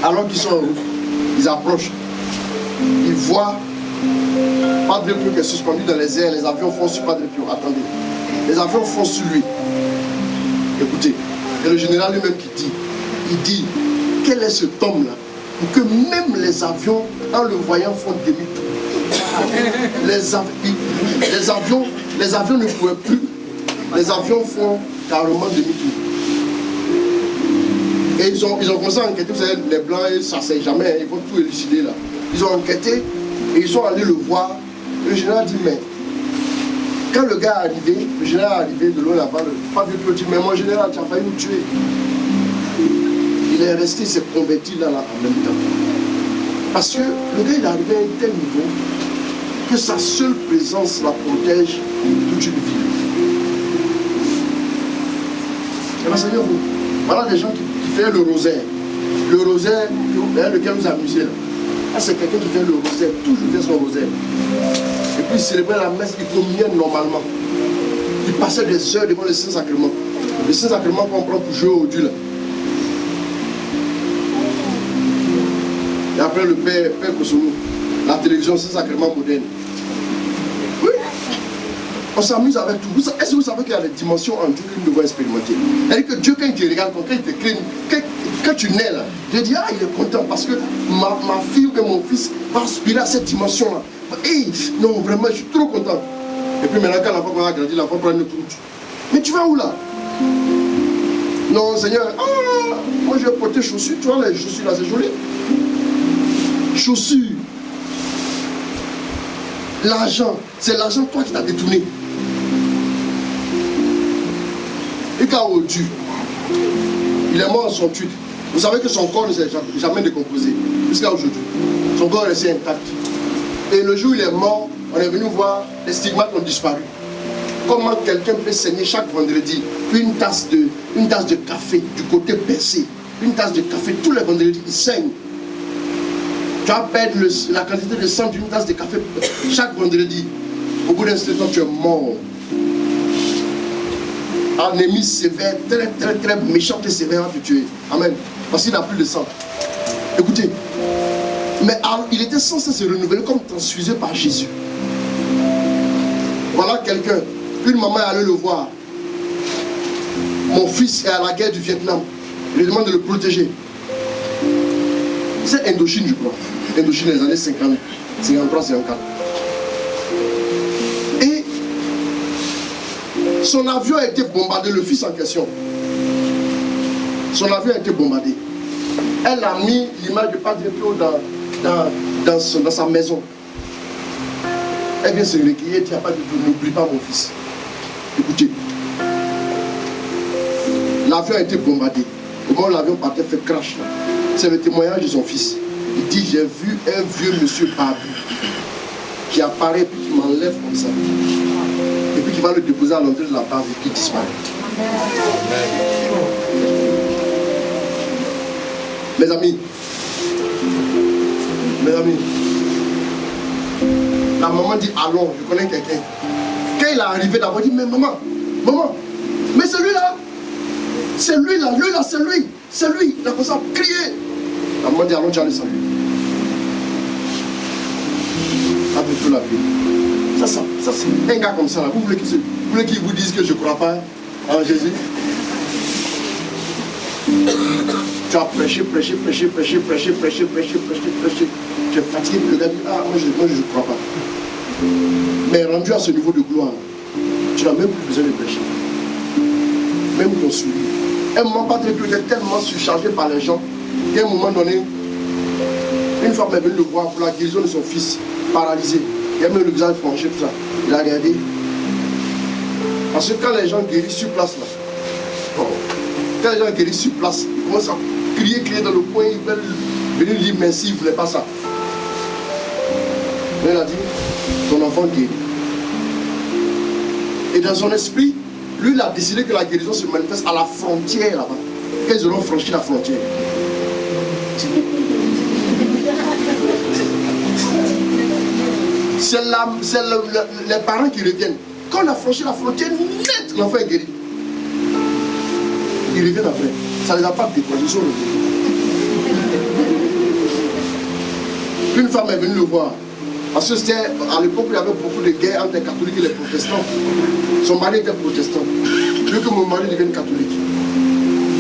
Alors qu'ils sont en route, ils approchent, ils voient Padre Pio qui est suspendu dans les airs, les avions font sur Padre Pio, attendez, les avions font sur lui. Écoutez, et le général lui-même qui dit, il dit, quel est cet homme-là pour que même les avions, en le voyant, font demi-tour. Les avions ne pouvaient plus, les avions font carrément demi-tour. Et ils ont commencé à enquêter, vous savez, les blancs, ça ne sait jamais, ils vont tout élucider là. Ils ont enquêté et ils sont allés le voir. Le général dit, mais quand le gars est arrivé, le général est arrivé de loin là-bas, pas de petit, mais mon général, tu as failli nous tuer. Il est resté, il s'est converti là en même temps. Parce que le gars il est arrivé à un tel niveau que sa seule présence la protège toute une vie. Et bien Seigneur, voilà des gens qui font le rosaire. Le rosaire, lequel vous amusez là. Ah, c'est quelqu'un qui fait le rosaire, toujours fait son rosaire. Et puis il célébrait la messe, il communiait normalement. Il passait des heures devant le Saint-Sacrement. Le Saint-Sacrement qu'on prend pour jouer au Dieu là. Et après le Père Kosovo, la télévision Saint-Sacrement moderne. Oui, on s'amuse avec tout. Est-ce que vous savez qu'il y a des dimensions en Dieu que nous devons expérimenter? C'est-à-dire que Dieu, quand il te regarde, quand il te crée, quand tu nais là, Dieu dit, ah, il est content parce que ma fille ou mon fils va aspirer à cette dimension-là. Hey, non, vraiment, je suis trop content. Et puis maintenant, quand l'enfant va grandir, l'enfant prend une autre route. Mais tu vas où là? Non, Seigneur, moi je vais porter chaussures, tu vois, les chaussures là, c'est joli. Chaussures. L'argent, c'est l'argent toi qui t'as détourné. Et quand Dieu, il est mort en son tuile. Vous savez que son corps ne s'est jamais décomposé jusqu'à aujourd'hui. Son corps est resté intact. Et le jour où il est mort, on est venu voir, les stigmates ont disparu. Comment quelqu'un peut saigner chaque vendredi une tasse de café du côté percé, une tasse de café tous les vendredis, il saigne. Tu vas perdre la quantité de sang d'une tasse de café chaque vendredi. Au bout d'un certain temps, tu es mort. Anémie sévère, très méchante et sévère va te tuer. Amen. Parce qu'il n'a plus de sang. Écoutez, mais il était censé se renouveler comme transfusé par Jésus. Voilà quelqu'un, une maman est allée le voir. Mon fils est à la guerre du Vietnam. Il lui demande de le protéger. C'est Indochine, je crois. Indochine, les années 50, 53, 54. Son avion a été bombardé, le fils en question. Son avion a été bombardé. Elle a mis l'image de Padre Pio dans sa maison. Elle vient se recueillir et dit à Padre Pio, n'oublie pas mon fils. Écoutez, l'avion a été bombardé. Au moment où l'avion partait, fait crash. C'est le témoignage de son fils. Il dit, j'ai vu un vieux monsieur barbu qui apparaît puis qui m'enlève comme ça. Et puis qui va le déposer à l'entrée de la base et qui disparaît. Mes amis, la maman dit allons, je connais quelqu'un. Quand il est arrivé d'abord, il dit mais maman, mais c'est lui là, c'est lui là, c'est lui. Il a commencé à crier. La maman dit allons, tu as le salut. Avec tout la vie. Ça c'est un gars comme ça là. Vous voulez qu'il vous dise que je ne crois pas en Jésus? Tu as prêché. Tu es fatigué. Le gars dit, ah, moi je ne crois pas. Mais rendu à ce niveau de gloire, tu n'as même plus besoin de prêcher. Même ton souris. Un moment, Padre Pio était tellement surchargé par les gens qu'à un moment donné, une femme est venue le voir pour la guérison de son fils, paralysé. Il a même le visage penché, tout ça. Il a regardé. Parce que quand les gens guérissent sur place, là, quand les gens guérissent sur place, ils commencent à crier dans le coin, ils veulent venir dire merci, ils ne voulaient pas ça. Mais il a dit, ton enfant guérit. Et dans son esprit, lui, il a décidé que la guérison se manifeste à la frontière là-bas. Ils auront franchi la frontière. C'est les parents qui reviennent. Quand on a franchi la frontière, net, l'enfant est guéri. Ils reviennent après. Ça ne les a pas découragés. Ils sont revenus. Une femme est venue le voir. Parce que c'était à l'époque où il y avait beaucoup de guerres entre les catholiques et les protestants. Son mari était protestant. Je veux que mon mari devienne catholique.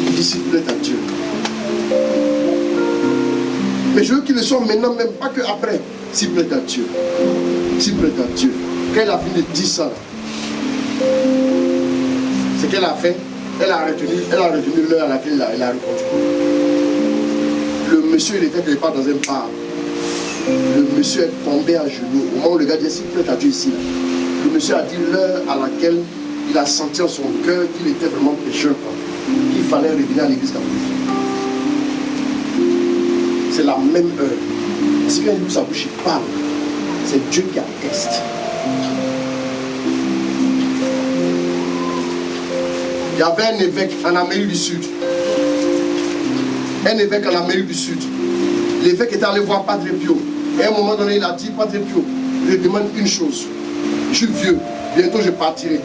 Il dit s'il plaît à Dieu. Mais je veux qu'il le soit maintenant, même pas qu'après. S'il plaît à Dieu. S'il plaît à Dieu. Quand elle a fini de dire ça, c'est qu'elle a fait. Elle a retenu l'heure à laquelle elle a répondu. Le monsieur, il était quelque part dans un bar. Le monsieur est tombé à genoux. Au moment où le gars dit, s'il plaît à Dieu ici, là. Le monsieur a dit l'heure à laquelle il a senti en son cœur qu'il était vraiment pécheur, qu'il fallait revenir à l'église catholique. C'est la même heure. C'est quand il ouvre sa bouche, il parle. C'est Dieu qui atteste. Il y avait un évêque en Amérique du Sud. Un évêque en Amérique du Sud. L'évêque était allé voir Padre Pio. Et à un moment donné, il a dit, Padre Pio, je demande une chose. Je suis vieux, bientôt je partirai.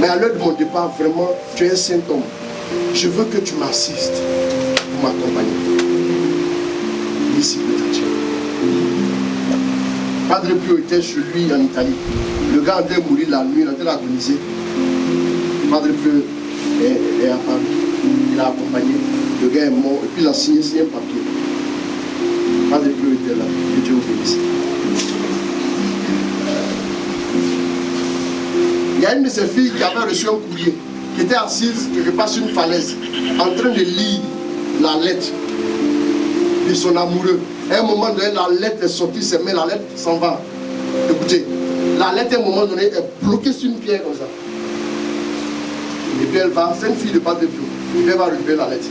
Mais à l'heure de mon départ, vraiment, tu es un saint homme. Je veux que tu m'assistes pour m'accompagner. Ici, peut-être. Padre Pio était chez lui en Italie. Le gars était mourir la nuit, il était agonisé. Padre Pio est apparu, il a accompagné. Le gars est mort et puis il a signé un papier. Padre Pio était là, que Dieu vous bénisse. Il y a une de ses filles qui avait reçu un courrier, qui était assise quelque part sur une falaise, en train de lire la lettre de son amoureux. À un moment donné, la lettre est sortie, ses mains, la lettre s'en va. Écoutez, la lettre à un moment donné est bloquée sur une pierre comme ça. Et puis elle va, c'est une fille de Padre Pio, et puis elle va récupérer la lettre.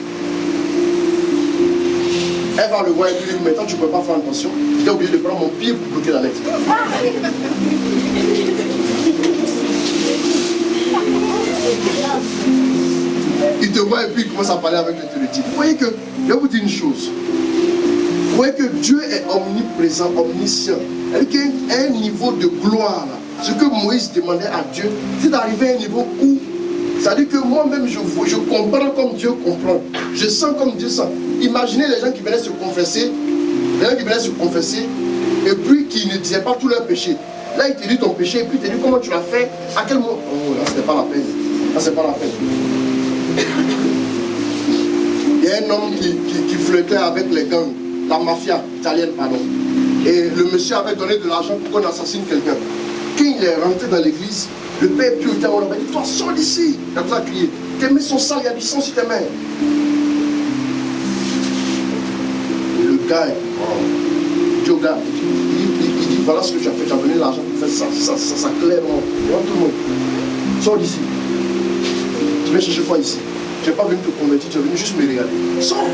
Elle va le voir et lui dire, maintenant tu ne peux pas faire attention. J'étais obligé de prendre mon pied pour bloquer la lettre. Il te voit et puis il commence à parler avec l'autorité. Vous voyez que, je vais vous dire une chose. Vous voyez que Dieu est omniprésent, omniscient. Il y a un niveau de gloire. Là. Ce que Moïse demandait à Dieu, c'est d'arriver à un niveau où, c'est-à-dire que moi-même je comprends comme Dieu comprend. Je sens comme Dieu sent. Imaginez les gens qui venaient se confesser, et puis qui ne disaient pas tous leurs péchés. Là, il te dit ton péché, et puis il te dit comment tu l'as fait, à quel moment. Oh, là, c'est pas la peine. Là, c'est pas la peine. Il y a un homme qui flirtait avec les gangs, la mafia italienne, pardon. Et le monsieur avait donné de l'argent pour qu'on assassine quelqu'un. Quand il est rentré dans l'église, Le père Pio était là-bas, il dit, toi, sors d'ici. Il a tout à crier. Tes mains sont sales, il y a du sang sur tes mains. Le gars, il dit au gars, il dit, voilà ce que tu as fait, tu as donné l'argent pour faire ça clairement. Devant tout le monde. Sors d'ici. Tu viens chercher quoi ici? Tu n'es pas venu te convertir, tu es venu juste me regarder. Sors.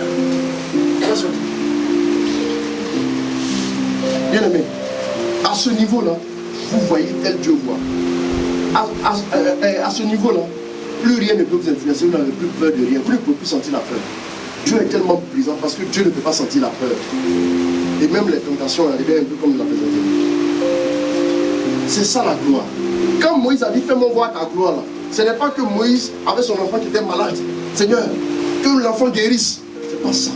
Bien aimé, à ce niveau-là, vous voyez tel Dieu voit. À ce niveau-là, plus rien ne peut vous influencer, vous n'avez plus peur de rien, vous ne pouvez plus sentir la peur. Dieu est tellement présent parce que Dieu ne peut pas sentir la peur. Et même les tentations arrivaient un peu comme il l'a présenté. C'est ça la gloire. Quand Moïse a dit fais-moi voir ta gloire là, ce n'est pas que Moïse avait son enfant qui était malade. Seigneur, que l'enfant guérisse. C'est pas ça.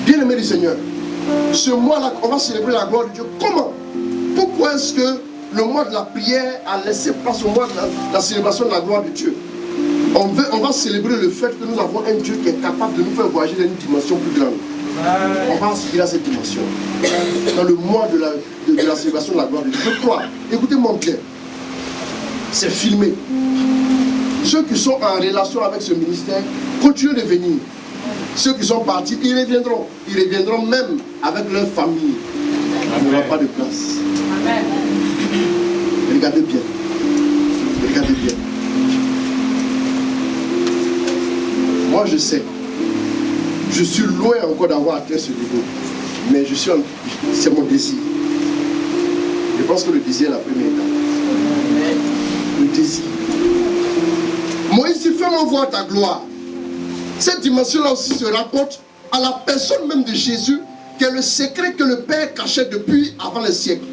Bien aimé du Seigneur, ce mois-là, on va célébrer la gloire de Dieu. Comment? Pourquoi est-ce que le mois de la prière a laissé place au mois de la célébration de la gloire de Dieu? On va célébrer le fait que nous avons un Dieu qui est capable de nous faire voyager dans une dimension plus grande. On va aspirer à cette dimension. Dans le mois de la célébration de la gloire de Dieu. Je crois, écoutez-moi bien, c'est filmé. Ceux qui sont en relation avec ce ministère, continuent de venir. Ceux qui sont partis, ils reviendront. Ils reviendront même avec leur famille. Il n'y aura pas de place. Amen. Regardez bien. Regardez bien. Moi, je sais. Je suis loin encore d'avoir atteint ce niveau. Mais c'est mon désir. Je pense que le désir est la première étape. Le désir. Moïse dit, fais-moi voir ta gloire. Cette dimension-là aussi se rapporte à la personne même de Jésus, qui est le secret que le Père cachait depuis avant les siècles.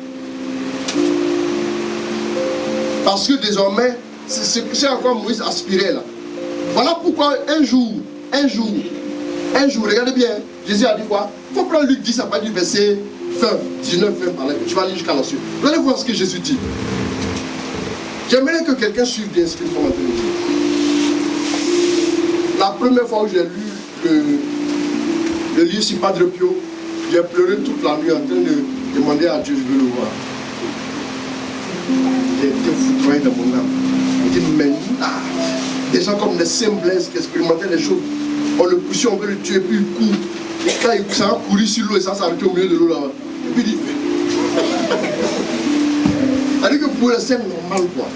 Parce que désormais, c'est encore Moïse aspirait là. Voilà pourquoi un jour, regardez bien, Jésus a dit quoi? Il faut prendre Luc 10 à partir du verset 20, 19, 20 par là. Tu vas aller jusqu'à la suite. Vous allez voir ce que Jésus dit. J'aimerais que quelqu'un suive bien ce que nous sommes en train de dire. La première fois où j'ai lu le livre sur Padre Pio, j'ai pleuré toute la nuit en train de demander à Dieu, je veux le voir. J'ai été foudroyé dans mon âme. Je me dis, mais là, des gens comme les Saint Blaise qui expérimentaient les choses, on le poussait, on veut le tuer, puis il court. Et quand ça a couru sur l'eau et ça s'est arrêté au milieu de l'eau là-bas. Et puis il dit, c'est-à-dire que pour les c'est normal quoi.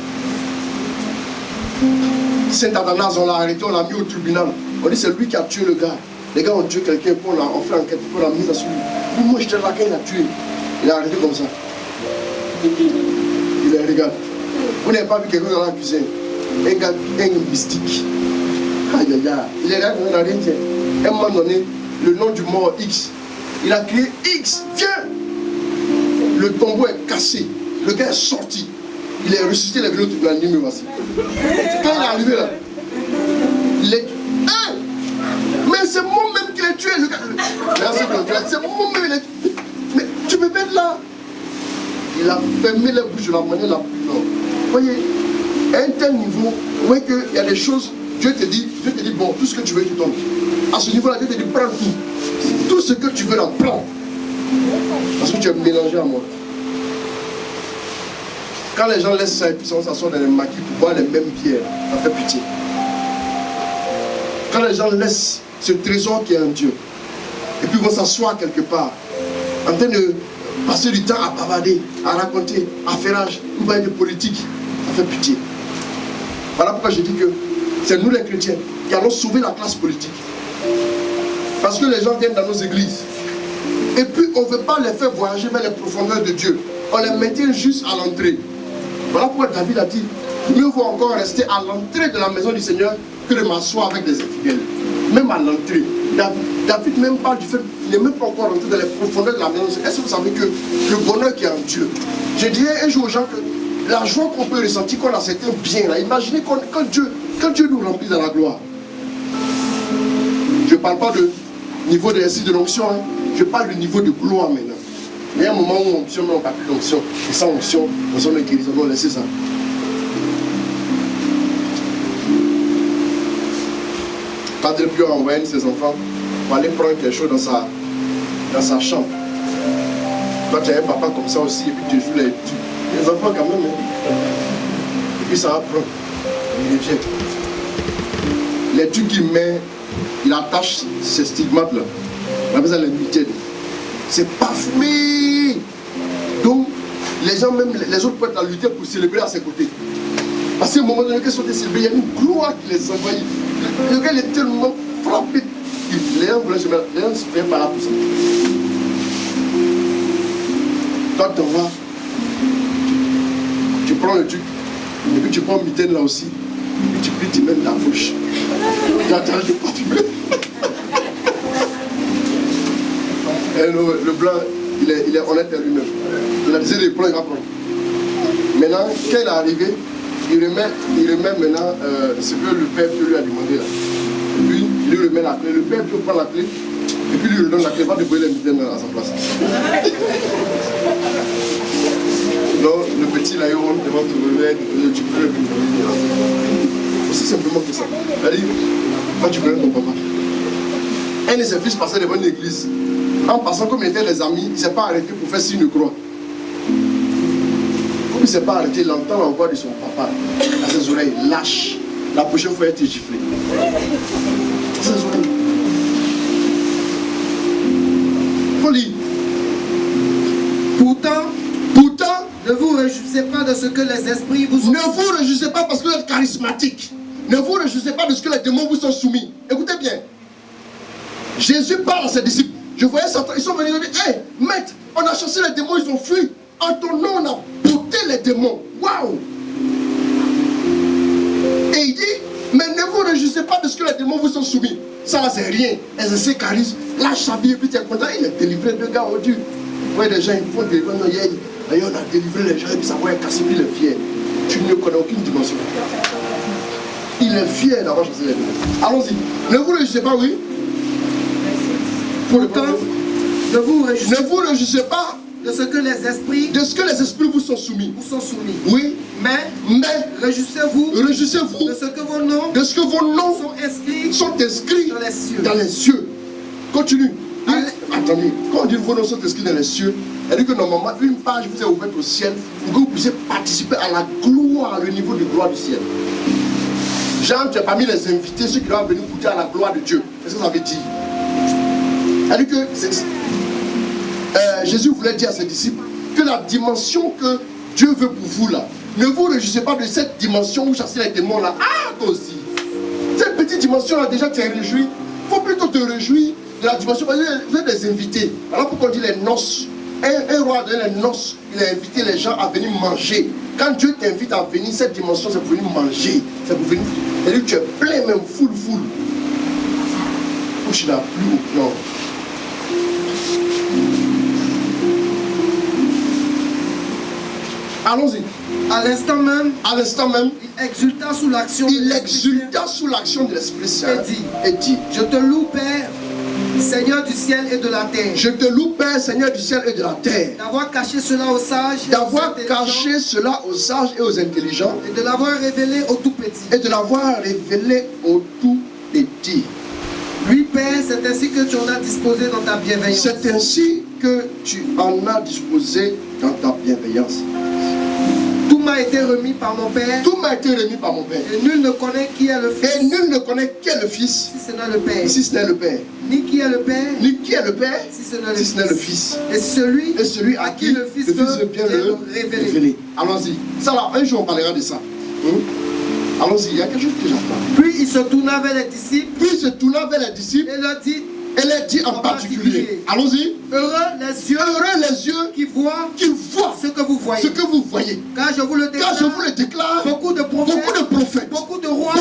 Saint Athanas, on l'a arrêté, on l'a mis au tribunal. On dit c'est lui qui a tué le gars. Les gars ont tué quelqu'un, on fait enquête, on l'a mis à celui. Moi j'étais là quand il a tué. Il a arrêté comme ça. Il les regarde. Vous n'avez pas vu quelqu'un dans la cuisine? Un gars, un mystique. Aïe aïe aïe. Il est là, il n'a rien dit. À un moment donné, le nom du mort X. Il a crié X, viens! Le tombeau est cassé. Le gars est sorti. Il est ressuscité, il est venu au tribunal, il me voici. Quand il est arrivé là, il est. Hein? Mais c'est moi-même qui l'ai tué, le gars. C'est moi-même qui l'ai tué. Mais tu peux pas être là. Il a fermé les bouches de la manière la plus longue. Vous voyez, à un tel niveau, vous voyez qu'il y a des choses, Dieu te dit, bon, tout ce que tu veux, tu donnes. À ce niveau-là, Dieu te dit, prends tout. Tout ce que tu veux, là, prends. Parce que tu es mélangé à moi. Quand les gens laissent ça et puis ça sort dans les maquis pour boire les mêmes pierres, ça fait pitié. Quand les gens laissent ce trésor qui est en Dieu, et puis vont s'asseoir quelque part, en train de passer du temps à bavarder, à raconter, à faire âge, ou bien de politique, ça fait pitié. Voilà pourquoi je dis que c'est nous les chrétiens qui allons sauver la classe politique. Parce que les gens viennent dans nos églises. Et puis on ne veut pas les faire voyager vers les profondeurs de Dieu. On les maintient juste à l'entrée. Voilà pourquoi David a dit, mieux vaut encore rester à l'entrée de la maison du Seigneur que de m'asseoir avec des infidèles. Même à l'entrée. David même parle du fait qu'il n'est même pas encore rentré dans les profondeurs de la maison du Seigneur. Est-ce que vous savez que le bonheur qui est en Dieu, je dirais un jour aux gens que la joie qu'on peut ressentir qu'on a certains biens là, imaginez quand Dieu nous remplit dans la gloire. Je ne parle pas de niveau de l'exercice de l'onction, hein. Je parle du niveau de gloire maintenant. Il y a un moment où on n'a pas plus d'onction. Et sans onction, on s'en est guéri, on doit laisser ça. Padre Pio a envoyé ses enfants pour aller prendre quelque chose dans sa chambre. Toi, tu as un papa comme ça aussi, et puis tu joues les enfants quand même. Hein. puis ça va prendre. Il revient. Les trucs qu'il met, il attache ces stigmates-là. On appelle ça les mitaines. C'est parfumé. Donc, les gens, même les autres peuvent lutter pour célébrer à ses côtés. Parce qu'à un moment donné, qu'ils sont célébrés, il y a une gloire qui les envahit. Le gars, il est tellement frappé. Les gens voulaient se mettre, les gens se faisaient par là pour ça. Toi, tu vois, tu prends le truc, et puis tu prends le mitaine là aussi, et puis tu mets dans la bouche. J'attends de parfumer. Et le blanc, il est honnête à lui-même. Il a décidé de prendre, il va prendre. Maintenant, quand il est arrivé, il remet maintenant ce que le père lui a demandé là. Et puis, il lui remet la clé. Le père prend la clé, et puis lui redonne la clé, il va débrouiller les mitaines à sa place. Donc, le petit là, il rentre devant tout le monde, tu peux le venir. Aussi simplement que ça. C'est-à-dire, quand tu connais ton papa, un de ses fils passait devant une église. En passant, comme ils étaient les amis, il ne s'est pas arrêté pour faire signe de croix. Comme il ne s'est pas arrêté, il entend la voix de son papa à ses oreilles lâches. La prochaine fois, il était giflé. À ses oreilles. Folie. Pourtant, ne vous réjouissez pas de ce que les esprits vous ont. Ne vous réjouissez pas parce que vous êtes charismatique. Ne vous réjouissez pas de ce que les démons vous sont soumis. Écoutez bien. Jésus parle à ses disciples. Je voyais certains, ils sont venus et disent, hey, maître, on a chassé les démons, ils ont fui. En ton nom, on a bouté les démons. Waouh! Et il dit, mais ne vous réjouissez pas de ce que les démons vous sont soumis. Ça là, c'est rien. Exercer charisme, lâche sa vie et puis tu es content. Il est délivré de gars au Dieu. Vous voyez des gens, ils font délivrer. D'ailleurs, on a délivré les gens et puis ça va être cassé, puis il est fier. Tu ne connais aucune dimension. Il est fier d'avoir chassé les démons. Allons-y. Ne vous réjouissez pas, oui? Pourtant, ne vous réjouissez pas de ce que les esprits vous sont soumis. Oui. Mais réjouissez-vous de ce que vos noms sont inscrits dans les cieux. Continue. Attendez, quand on dit vos noms sont inscrits dans les cieux, elle dit que normalement une page vous est ouverte au ciel pour que vous puissiez participer à la gloire, le niveau de gloire du ciel. Jean, tu es parmi les invités, ceux qui doivent venir goûter à la gloire de Dieu. Qu'est-ce que ça veut dire? Elle dit que Jésus voulait dire à ses disciples que la dimension que Dieu veut pour vous là, ne vous réjouissez pas de cette dimension où chasser les démons là. Ah, toi aussi. Cette petite dimension là, déjà tu es réjoui. Il faut plutôt te réjouir de la dimension parce que vous êtes des invités. Alors pourquoi on dit les noces? Un roi donne les noces, il a invité les gens à venir manger. Quand Dieu t'invite à venir, cette dimension c'est pour venir manger. C'est pour venir. C'est-à-dire que tu es plein même, full. Couche là, plus au plan. Allons-y. À l'instant même, il exulta sous l'action de l'Esprit Saint et dit, je te loue, Père, Seigneur du ciel et de la terre. Je te loue, Père, Seigneur du ciel et de la terre. D'avoir caché cela aux sages. Et aux intelligents. Et de l'avoir révélé aux tout petits. Oui, Père, c'est ainsi que tu en as disposé dans ta bienveillance. C'est ainsi que tu en as disposé dans ta bienveillance. Tout m'a été remis par mon Père. Et nul ne connaît qui est le Fils. Si ce n'est le Père. Ni qui est le Père. Si ce n'est le Fils. Et celui à qui le Fils veut bien le révéler. Allons-y. Ça là, un jour on parlera de ça. Allons-y, il y a quelque chose que j'attends. Puis il se tourna vers les disciples. Et leur dit en particulier. Allons-y. Heureux les yeux qui voient ce que vous voyez. Car je vous le déclare, beaucoup de prophètes, beaucoup de rois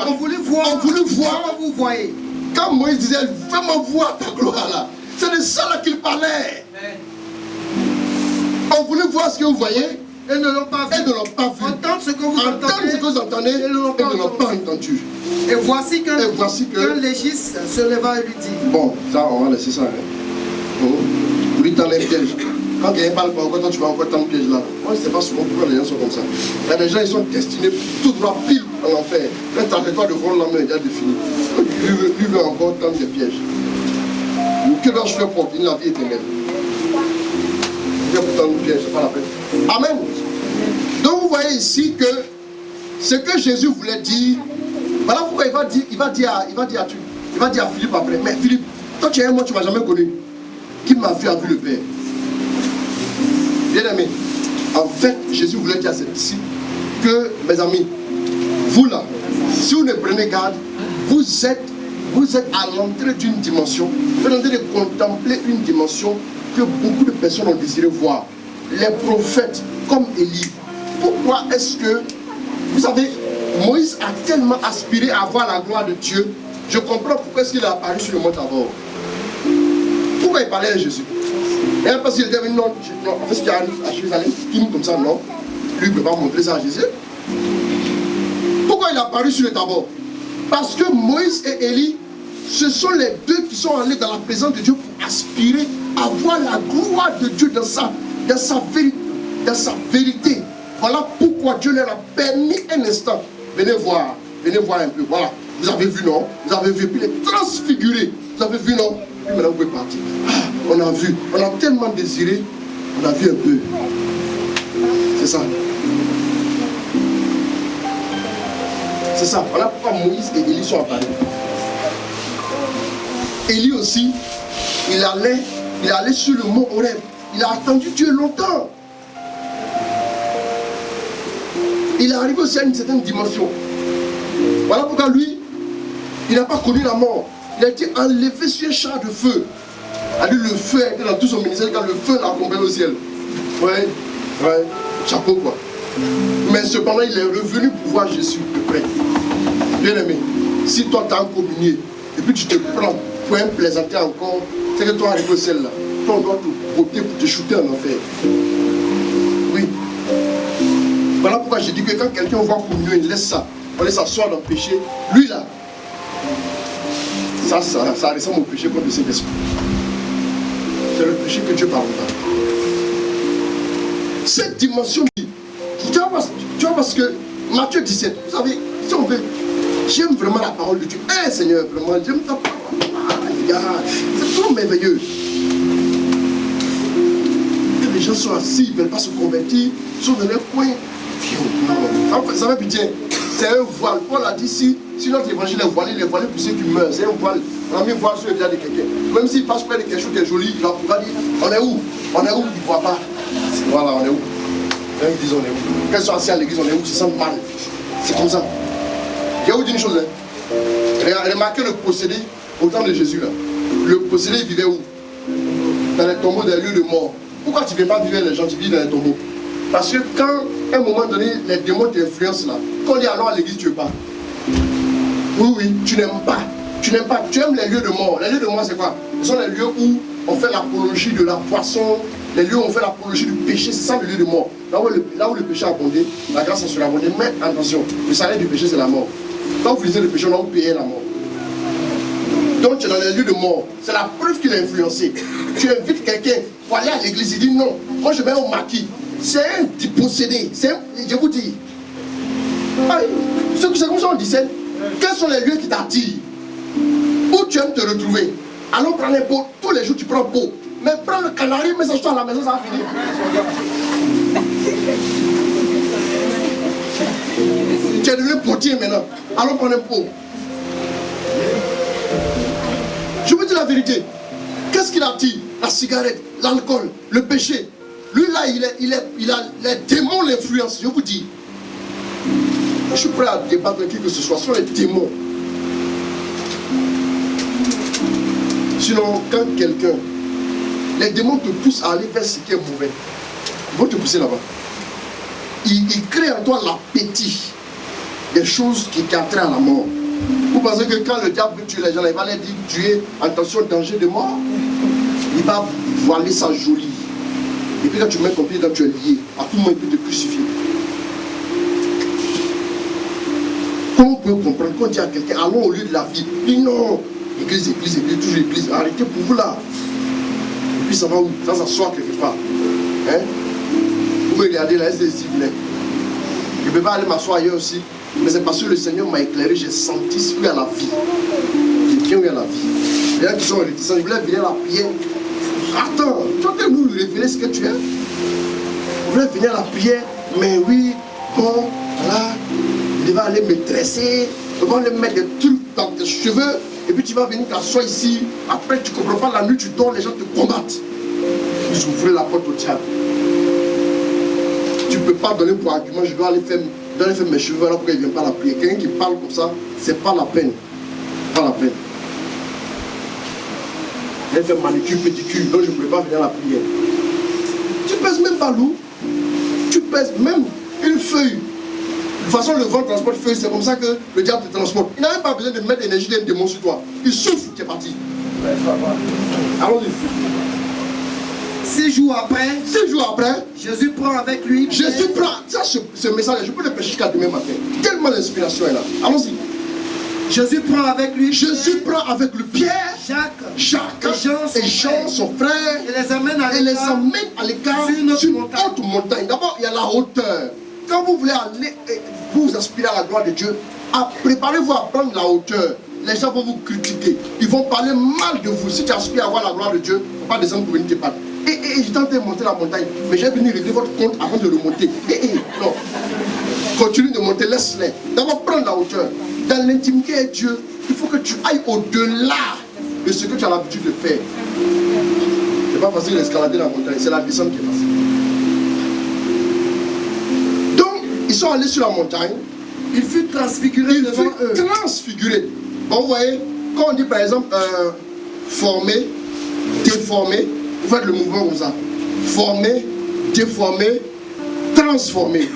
ont voulu voir ce que vous voyez. Quand Moïse disait, fais-moi voir ta gloire là, c'est de ça là qu'il parlait. On voulait voir ce que vous voyez. Et ne l'ont pas vu. Entendre ce que vous entendez. Et ne l'ont pas entendu. Et voici qu'un légiste se leva et lui dit. Bon, ça, on va laisser ça. Pour lui tendre un piège. Quand quelqu'un parle pas encore, tu vas encore tendre un piège là. Moi, je ne sais pas souvent pourquoi les gens sont comme ça. Il y a des gens, ils sont destinés tout droit pile en enfer. La trajectoire de vol là est déjà définie. Lui veut encore tendre des pièges. Que dois-je faire pour obtenir la vie éternelle? Il y a pourtant un piège, c'est pas la peine. Amen. Donc vous voyez ici que ce que Jésus voulait dire, voilà pourquoi il va dire à Philippe après, mais Philippe, toi tu es un moi, tu ne m'as jamais connu. Qui m'a vu a vu le Père. Bien aimé, en fait, Jésus voulait dire à ses disciples que, mes amis, vous là, si vous ne prenez garde, vous êtes à l'entrée d'une dimension, vous êtes en train de contempler une dimension que beaucoup de personnes ont désiré voir. Les prophètes comme Élie. Pourquoi est-ce que, vous savez, Moïse a tellement aspiré à voir la gloire de Dieu. Je comprends pourquoi est-ce qu'il est apparu sur le mont Tabor. Pourquoi il parlait à Jésus? Et parce qu'il était venu, non, en fait, il arrive à Jérusalem, tout comme ça, non. Lui ne peut pas montrer ça à Jésus. Pourquoi il est apparu sur le Tabor? Parce que Moïse et Élie, ce sont les deux qui sont allés dans la présence de Dieu pour aspirer à voir la gloire de Dieu dans sa vérité. Voilà pourquoi Dieu leur a permis un instant. Venez voir un peu. Voilà, vous avez vu, non? Vous avez vu, puis il est transfiguré. Vous avez vu, non? Puis maintenant vous pouvez partir. Ah, on a vu, on a tellement désiré, on a vu un peu. C'est ça. C'est ça. Voilà pourquoi Moïse et Élie sont apparus. Élie aussi, il allait sur le mont Horeb. Il a attendu Dieu longtemps. Il est arrivé aussi à une certaine dimension. Voilà pourquoi lui, il n'a pas connu la mort. Il a été enlevé sur un char de feu. Le feu était dans tout son ministère quand le feu l'a accompagné au ciel. Ouais, chapeau quoi. Mais cependant, il est revenu pour voir Jésus de près. Bien aimé, si toi tu as communié et puis tu te prends pour un plaisanter encore, c'est que toi arrives au ciel là. Toi on doit te botter pour te shooter en enfer. Oui. Voilà pourquoi je dis que quand quelqu'un voit communion, il laisse ça. On laisse s'asseoir dans le péché. Lui là, ça ressemble au péché contre le Saint-Esprit. C'est le péché que Dieu pardonne. Cette dimension, tu vois parce que Matthieu 17, vous savez, si on veut, j'aime vraiment la parole de Dieu. Seigneur, vraiment, j'aime ta parole. C'est trop merveilleux. Et les gens sont assis, ils ne veulent pas se convertir, ils sont dans leur coin. Enfin, ça va pitié. C'est un voile. Paul a dit si notre évangile est voilé, il est voilé pour ceux qui meurent. C'est un voile. On a mis un voile sur le visage de quelqu'un. Même s'il passe près de quelque chose qui est joli, il va pouvoir dire on est où? On est où? Il ne voit pas. Voilà, on est où? Même ils disent on est où? Quand ils sont assis à l'église, on est où? Ils se sentent mal. C'est comme ça. Je vais vous dire une chose. Remarquez le possédé au temps de Jésus. Là. Le possédé, il vivait où? Dans les tombeaux des lieux de mort. Pourquoi tu ne viens pas vivre les gens? Tu vis dans les tombeaux. Parce que quand, à un moment donné, les démons t'influencent là, quand on dit allons à l'église, tu ne veux pas. Oui, tu n'aimes pas. Tu n'aimes pas. Tu aimes les lieux de mort. Les lieux de mort, c'est quoi? Ce sont les lieux où on fait l'apologie de la poisson, les lieux où on fait l'apologie du péché, c'est ça le lieu de mort. Là où le péché a abondé, la grâce a surabondé. Mais attention, le salaire du péché, c'est la mort. Quand vous lisez le péché, on va vous payer la mort. Donc tu es dans les lieux de mort. C'est la preuve qu'il a influencé. Tu invites quelqu'un pour aller à l'église, il dit non. Moi je vais au maquis. C'est un dépossédé. Je vous dis. C'est comme ça on dit. Quels sont les lieux qui t'attirent? Où tu aimes te retrouver? Allons prendre un pot. Tous les jours tu prends un pot. Mais prends le canari, mets ça à la maison, ça va finir. Tu es devenu potier maintenant. Allons prendre un pot. Je vous dis la vérité. Qu'est-ce qu'il attire? La cigarette, l'alcool, le péché. Lui là, il a les démons l'influencent, je vous dis. Je suis prêt à débattre avec qui que ce soit sur les démons. Sinon, quand quelqu'un, les démons te poussent à aller vers ce qui est mauvais, ils vont te pousser là-bas. Ils créent en toi l'appétit des choses qui attirent à la mort. Vous pensez que quand le diable veut tuer les gens, il va leur dire tuer, attention, danger de mort. Il va voiler ça joli. Et puis quand tu mets ton pied, tu es lié. À tout moment, il peut te crucifier. Comment on peut comprendre qu'on dit à quelqu'un, allons au lieu de la vie? Il dit non, église, toujours église. Arrêtez pour vous là. Et puis ça va où? Ça s'assoit quelque part. Hein? Vous me regardez là, c'est civilet. Je ne peux pas aller m'asseoir ailleurs aussi. Mais c'est parce que le Seigneur m'a éclairé, j'ai senti ce qu'il y a la vie. J'ai bien eu à la vie. Les gens qui sont réticents, ils voulaient venir à la prière. Attends, tu vas nous révéler ce que tu es. Vous voulez venir à la prière, mais oui, bon, là. Il va aller me dresser, il va aller mettre des trucs dans tes cheveux, et puis tu vas venir t'asseoir ici. Après, tu ne comprends pas, la nuit, tu dors, les gens te combattent. Ils ouvrent la porte au diable. Tu ne peux pas donner pour argument, je dois aller faire mes cheveux là pour qu'ils ne viennent pas la prière. Quelqu'un qui parle comme ça, c'est pas la peine. Pas la peine. Elle fait manicure, pédicure, donc je ne peux pas venir à la prière. Tu pèses même pas lourd. Tu pèses même une feuille. De toute façon, le vent transporte feuille, c'est comme ça que le diable te transporte. Il n'a même pas besoin de mettre l'énergie d'un démon sur toi. Il souffle, tu es parti. Allons-y. 6 jours après, Jésus prend avec lui. Jésus prend. Ça, ce message, je peux le prêcher jusqu'à demain matin. Tellement l'inspiration est là. Allons-y. Jésus prend avec lui Pierre, Jacques et Jean, son frère, et les amène à l'écart sur une haute montagne. D'abord, il y a la hauteur. Quand vous voulez aller, vous aspirez à la gloire de Dieu, préparez-vous à prendre la hauteur. Les gens vont vous critiquer. Ils vont parler mal de vous. Si tu aspires à voir la gloire de Dieu, il ne faut pas descendre pour venir te battre. Je tentais de monter la montagne, mais j'ai venu régler votre compte avant de remonter. Non. Continue de monter, laisse-les. D'abord, prends la hauteur. Dans l'intimité avec Dieu, il faut que tu ailles au-delà de ce que tu as l'habitude de faire. C'est pas facile d'escalader la montagne, c'est la descente qui est facile. Donc, ils sont allés sur la montagne. Il fut transfiguré devant eux. Bon, vous voyez, quand on dit par exemple former, déformer, vous faites le mouvement comme ça. Former, déformer, transformer.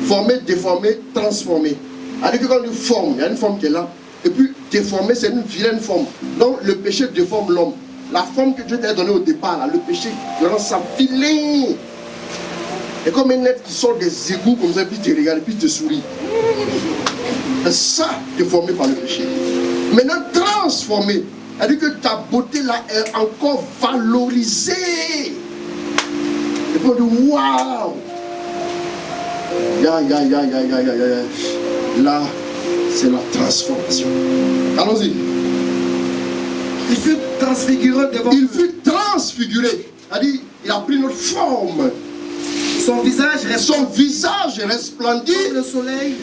Former, déformer, transformer. Alors que quand on dit forme, il y a une forme qui est là. Et puis déformer, c'est une vilaine forme. Donc le péché déforme l'homme. La forme que Dieu t'a donnée au départ, là, le péché rend ça vilain. Et comme un être qui sort des égouts comme ça, puis te regarde, puis te sourit. C'est ça déformé par le péché. Maintenant transformé, c'est-à-dire que ta beauté là est encore valorisée. Et puis on dit waouh. Là, c'est la transformation. Allons-y. Il fut transfiguré devant eux. Il fut transfiguré. C'est-à-dire, il a pris notre forme. Son visage resplendit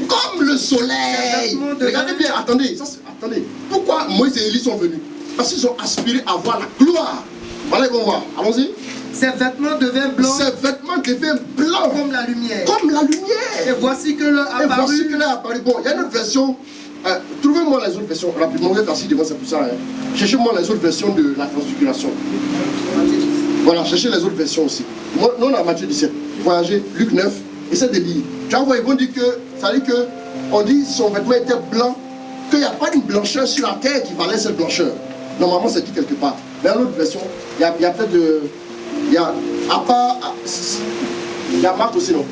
comme le soleil. Regardez bien, attendez. Pourquoi Moïse et Élie sont venus? Parce qu'ils ont aspiré à voir la gloire. Voilà, ils vont voir. Allons-y. Ses vêtements deviennent blancs. Comme la lumière. Et voici que leur apparut. Bon, il y a une autre version. Trouvez-moi les autres versions. Rapidement, vous êtes assis devant, c'est pour ça. Cherchez-moi les autres versions de la transfiguration. Voilà, cherchez les autres versions aussi. Moi, nous, on a Matthieu 17. Voyagez, Luc 9. Essayez de lire. Tu vois, ils vont dire que, ça veut dire que, on dit son vêtement était blanc, qu'il n'y a pas une blancheur sur la terre qui valait cette blancheur. Normalement, c'est dit quelque part. Mais dans l'autre version, il y a peut-être de. Il y a, à part, il y a Marc aussi, non?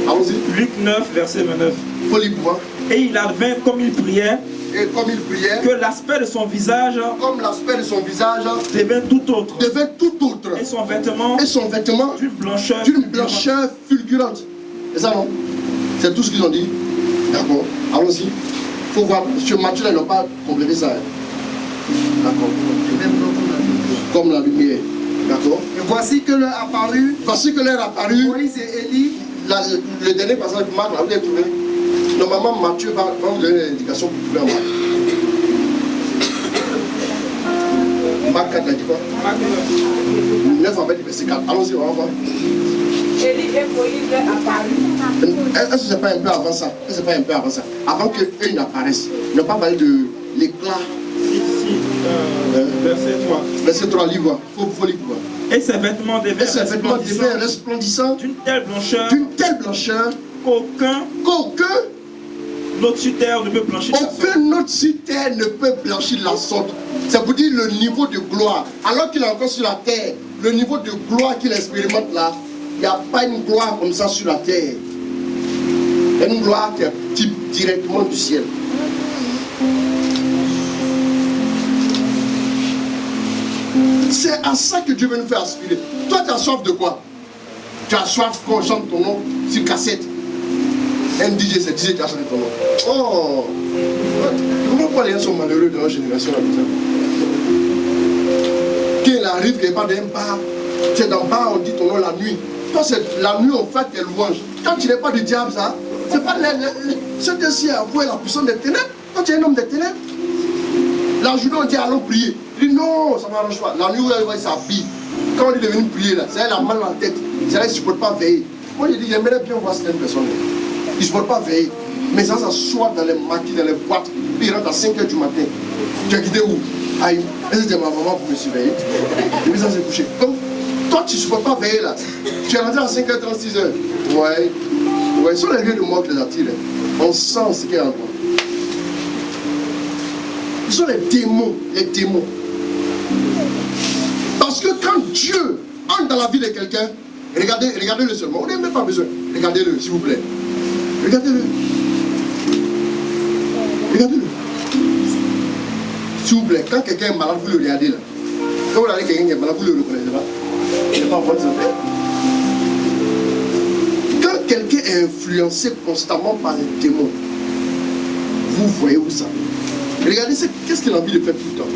Allons-y. Luc 9, verset 29. Il faut lire pour moi. Et il advint comme il priait, que l'aspect de son visage, devint tout autre. Et son vêtement, d'une blancheur fulgurante. C'est ça, non? C'est tout ce qu'ils ont dit. D'accord. Allons-y. Il faut voir. Sur Matthieu, ils n'ont pas complété ça. D'accord. Comme la lumière. D'accord. Et voici que leur apparut. Moïse et Élie. Le dernier passage de Marc, là, vous avez trouvé. Normalement, Matthieu va vous donner l'indication pour trouver en Marc. Marc 4, il a dit quoi? 9 en fait, verset 4. Allons-y, on va voir. Élie et Moïse apparut. Est-ce que c'est pas un peu avant ça? Avant qu'eux n'apparaissent. Ils n'ont pas parlé de l'éclat. Verset 3, livre. Faut lire. Et ses vêtements devaient resplendissants d'une telle blancheur qu'aucun autre sur terre ne peut blanchir de la sorte. Aucun autre sur terre ne peut blanchir de la sorte. C'est pour dire le niveau de gloire. Alors qu'il est encore sur la terre, le niveau de gloire qu'il expérimente là, il n'y a pas une gloire comme ça sur la terre. Il y a une gloire qui est type directement du ciel. C'est à ça que Dieu veut nous faire aspirer. Toi, tu as soif de quoi? Tu as soif qu'on chante ton nom sur cassette. Un DJ, c'est DJ qui a chanté ton nom. Oh! Pourquoi les gens sont malheureux dans notre génération? Quand il arrive quelque part dans un bar, tu es dans le bar, on dit ton nom la nuit. Toi, c'est la nuit, on fait tes louanges. Quand tu n'es pas du diable, ça, C'est pas Saint-Esprit a avoué la puissance des ténèbres. Quand tu es un homme des ténèbres, la journée on dit allons prier. Il dit non, ça ne m'arrange pas. La nuit il s'habille. Quand on est devenu prier là, c'est elle a mal dans la tête. C'est là il ne supporte pas veiller. Moi je dis j'aimerais bien voir certaines personnes. Ils ne supportent pas veiller. Mais ça s'assoit dans les maquis, dans les boîtes. Puis ils rentrent à 5h du matin. Tu as quitté où? Aïe, c'était ma maman pour me surveiller. Et puis ça s'est couché. Donc toi tu ne supportes pas veiller là. Tu es rentré à 5h, 36h. Ouais. Ouais, ce sont les lieux de mort qui les attirent. On sent ce qu'il y a en toi. Ce sont les démons, les démons. Parce que quand Dieu entre dans la vie de quelqu'un, regardez-le seulement. On n'a même pas besoin. Regardez-le, s'il vous plaît. Regardez-le. Regardez-le. S'il vous plaît, quand quelqu'un est malade, vous le regardez là. Quand vous regardez quelqu'un qui est malade, vous le reconnaissez pas. Il n'est pas en bonne santé. Quand quelqu'un est influencé constamment par les démons, vous voyez où ça. Regardez, qu'est-ce qu'il a envie de faire tout le temps.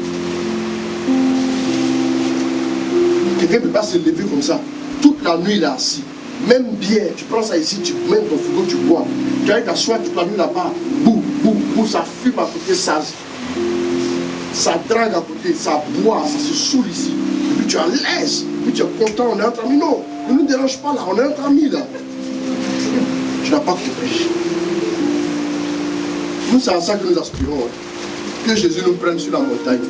Quelqu'un ne peut pas se lever comme ça. Toute la nuit, il est assis. Même bière, tu prends ça ici, tu mets dans ton frigo, tu bois. Tu arrives t'asseoir toute la nuit là-bas. Bouh, bouh, bouh, ça fume à côté, ça drague à côté, ça boit, ça se saoule ici. Et puis tu es à l'aise. Puis tu es content, on est entre amis. Non, ne nous dérange pas là, on est entre amis là. Tu n'as pas compris. Nous, c'est à ça que nous aspirons. Que Jésus nous prenne sur la montagne.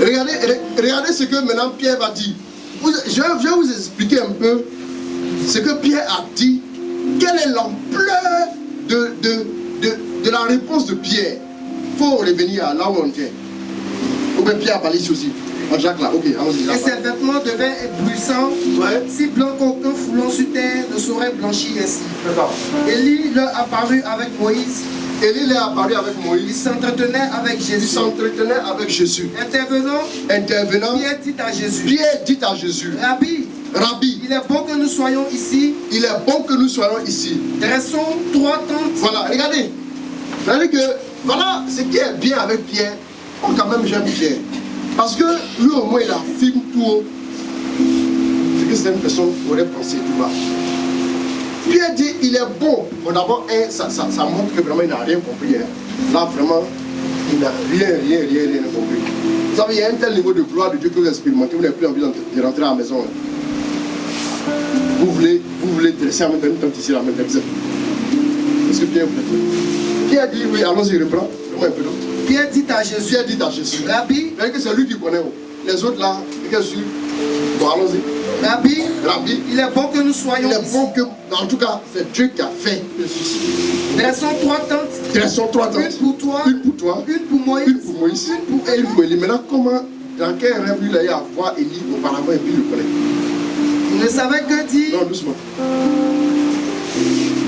Regardez ce que maintenant Pierre va dire. Je vais vous expliquer un peu ce que Pierre a dit. Quelle est l'ampleur de la réponse de Pierre. Il faut revenir à là où on est. Ou bien Pierre a parlé ici aussi. Jacques là, ok, allons-y. Et ses vêtements devaient être bruissants, si blancs qu'aucun foulon sur terre ne saurait blanchir ainsi. Élie leur apparut avec Moïse. Élie leur apparut avec Moïse. Il s'entretenait avec Jésus. Il s'entretenait avec Jésus. Intervenant, Pierre dit à Jésus, Rabbi, il est bon que nous soyons ici. Il est bon que nous soyons ici. Dressons 3 tentes. Voilà, regardez. C'est-à-dire que, voilà ce qui est bien avec Pierre. Moi, quand même, j'aime Pierre. Parce que lui, au moins, il affirme tout ce que certaines personnes auraient pensé tout bas. Pierre dit, il est bon. Bon, d'abord, ça montre que vraiment, il n'a rien compris. Hein. Là, vraiment, il n'a rien compris. Vous savez, il y a un tel niveau de gloire de Dieu que vous expérimentez. Vous n'avez plus envie de rentrer à la maison. Hein. Vous voulez dresser en même temps une tente ici, la même tête. Est-ce que Pierre voulait faire? Pierre dit, oui, allons-y, reprends. Un peu d'autre. Pierre dit à Jésus, Rabbi, c'est lui qui connaît. Les autres là, bien sûr. Bon, allons-y. Rabbi, il est bon que nous soyons ici. En tout cas, c'est Dieu qui a fait ceci. Dressons 3 tentes. Une pour toi, une pour Moïse, une pour Élie. Maintenant, comment, dans quel rêve il a eu à voir Élie auparavant et puis il le connaît? Il ne savait que dire. Non, doucement.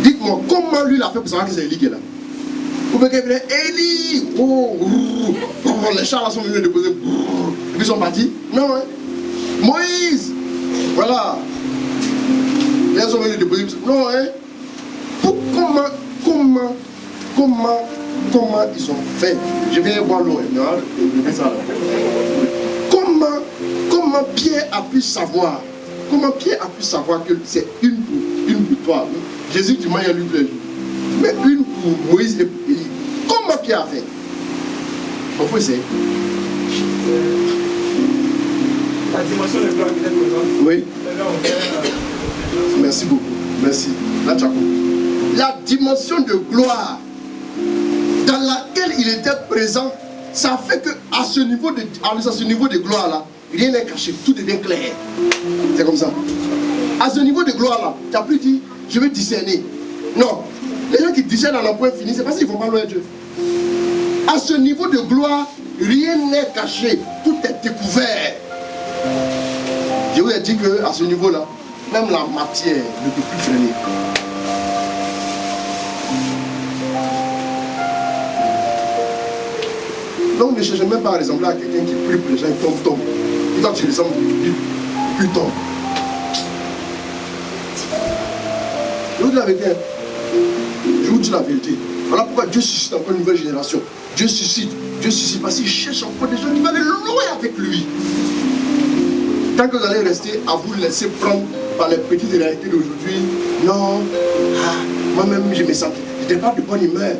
Dites-moi, comment lui l'a fait pour savoir que c'est Élie qui est là? Vous pouvez dire, Élie, les chars là sont venus déposer, et puis ils sont partis. Non, hein. Moïse, voilà. Ils sont venus déposer. Non, hein. Comment ils ont fait? Je vais voir loin. Comment Pierre a pu savoir? Comment Pierre a pu savoir que c'est une pour toi? Jésus dit, moi, il y a lui plaît. Mais une pour Moïse et pour Élie. Comment Pierre a fait? On peut essayer. La dimension de gloire qui est présente. Oui. Merci beaucoup. Merci. Là, tu as compris. La dimension de gloire dans laquelle il était présent, ça fait qu'à ce niveau de gloire là, rien n'est caché, tout devient clair. C'est comme ça. À ce niveau de gloire là, tu n'as plus dit, je vais discerner. Non. Les gens qui discernent à leur point fini, c'est parce qu'ils ne vont pas loin de Dieu. À ce niveau de gloire, rien n'est caché, tout est découvert. Je vous ai dit qu'à ce niveau-là, même la matière ne peut plus freiner. Donc ne cherchez même pas à ressembler à quelqu'un qui prie pour les gens, il tombe. Et quand tu ressembles, il tombe. Je vous dis la vérité. Je vous dis la vérité. Voilà pourquoi Dieu suscite encore une nouvelle génération. Dieu suscite parce qu'il cherche encore des gens qui vont aller loin avec lui. Tant que vous allez rester à vous laisser prendre par les petites réalités d'aujourd'hui, non, Moi-même, je me sentais. Je n'étais pas de bonne humeur.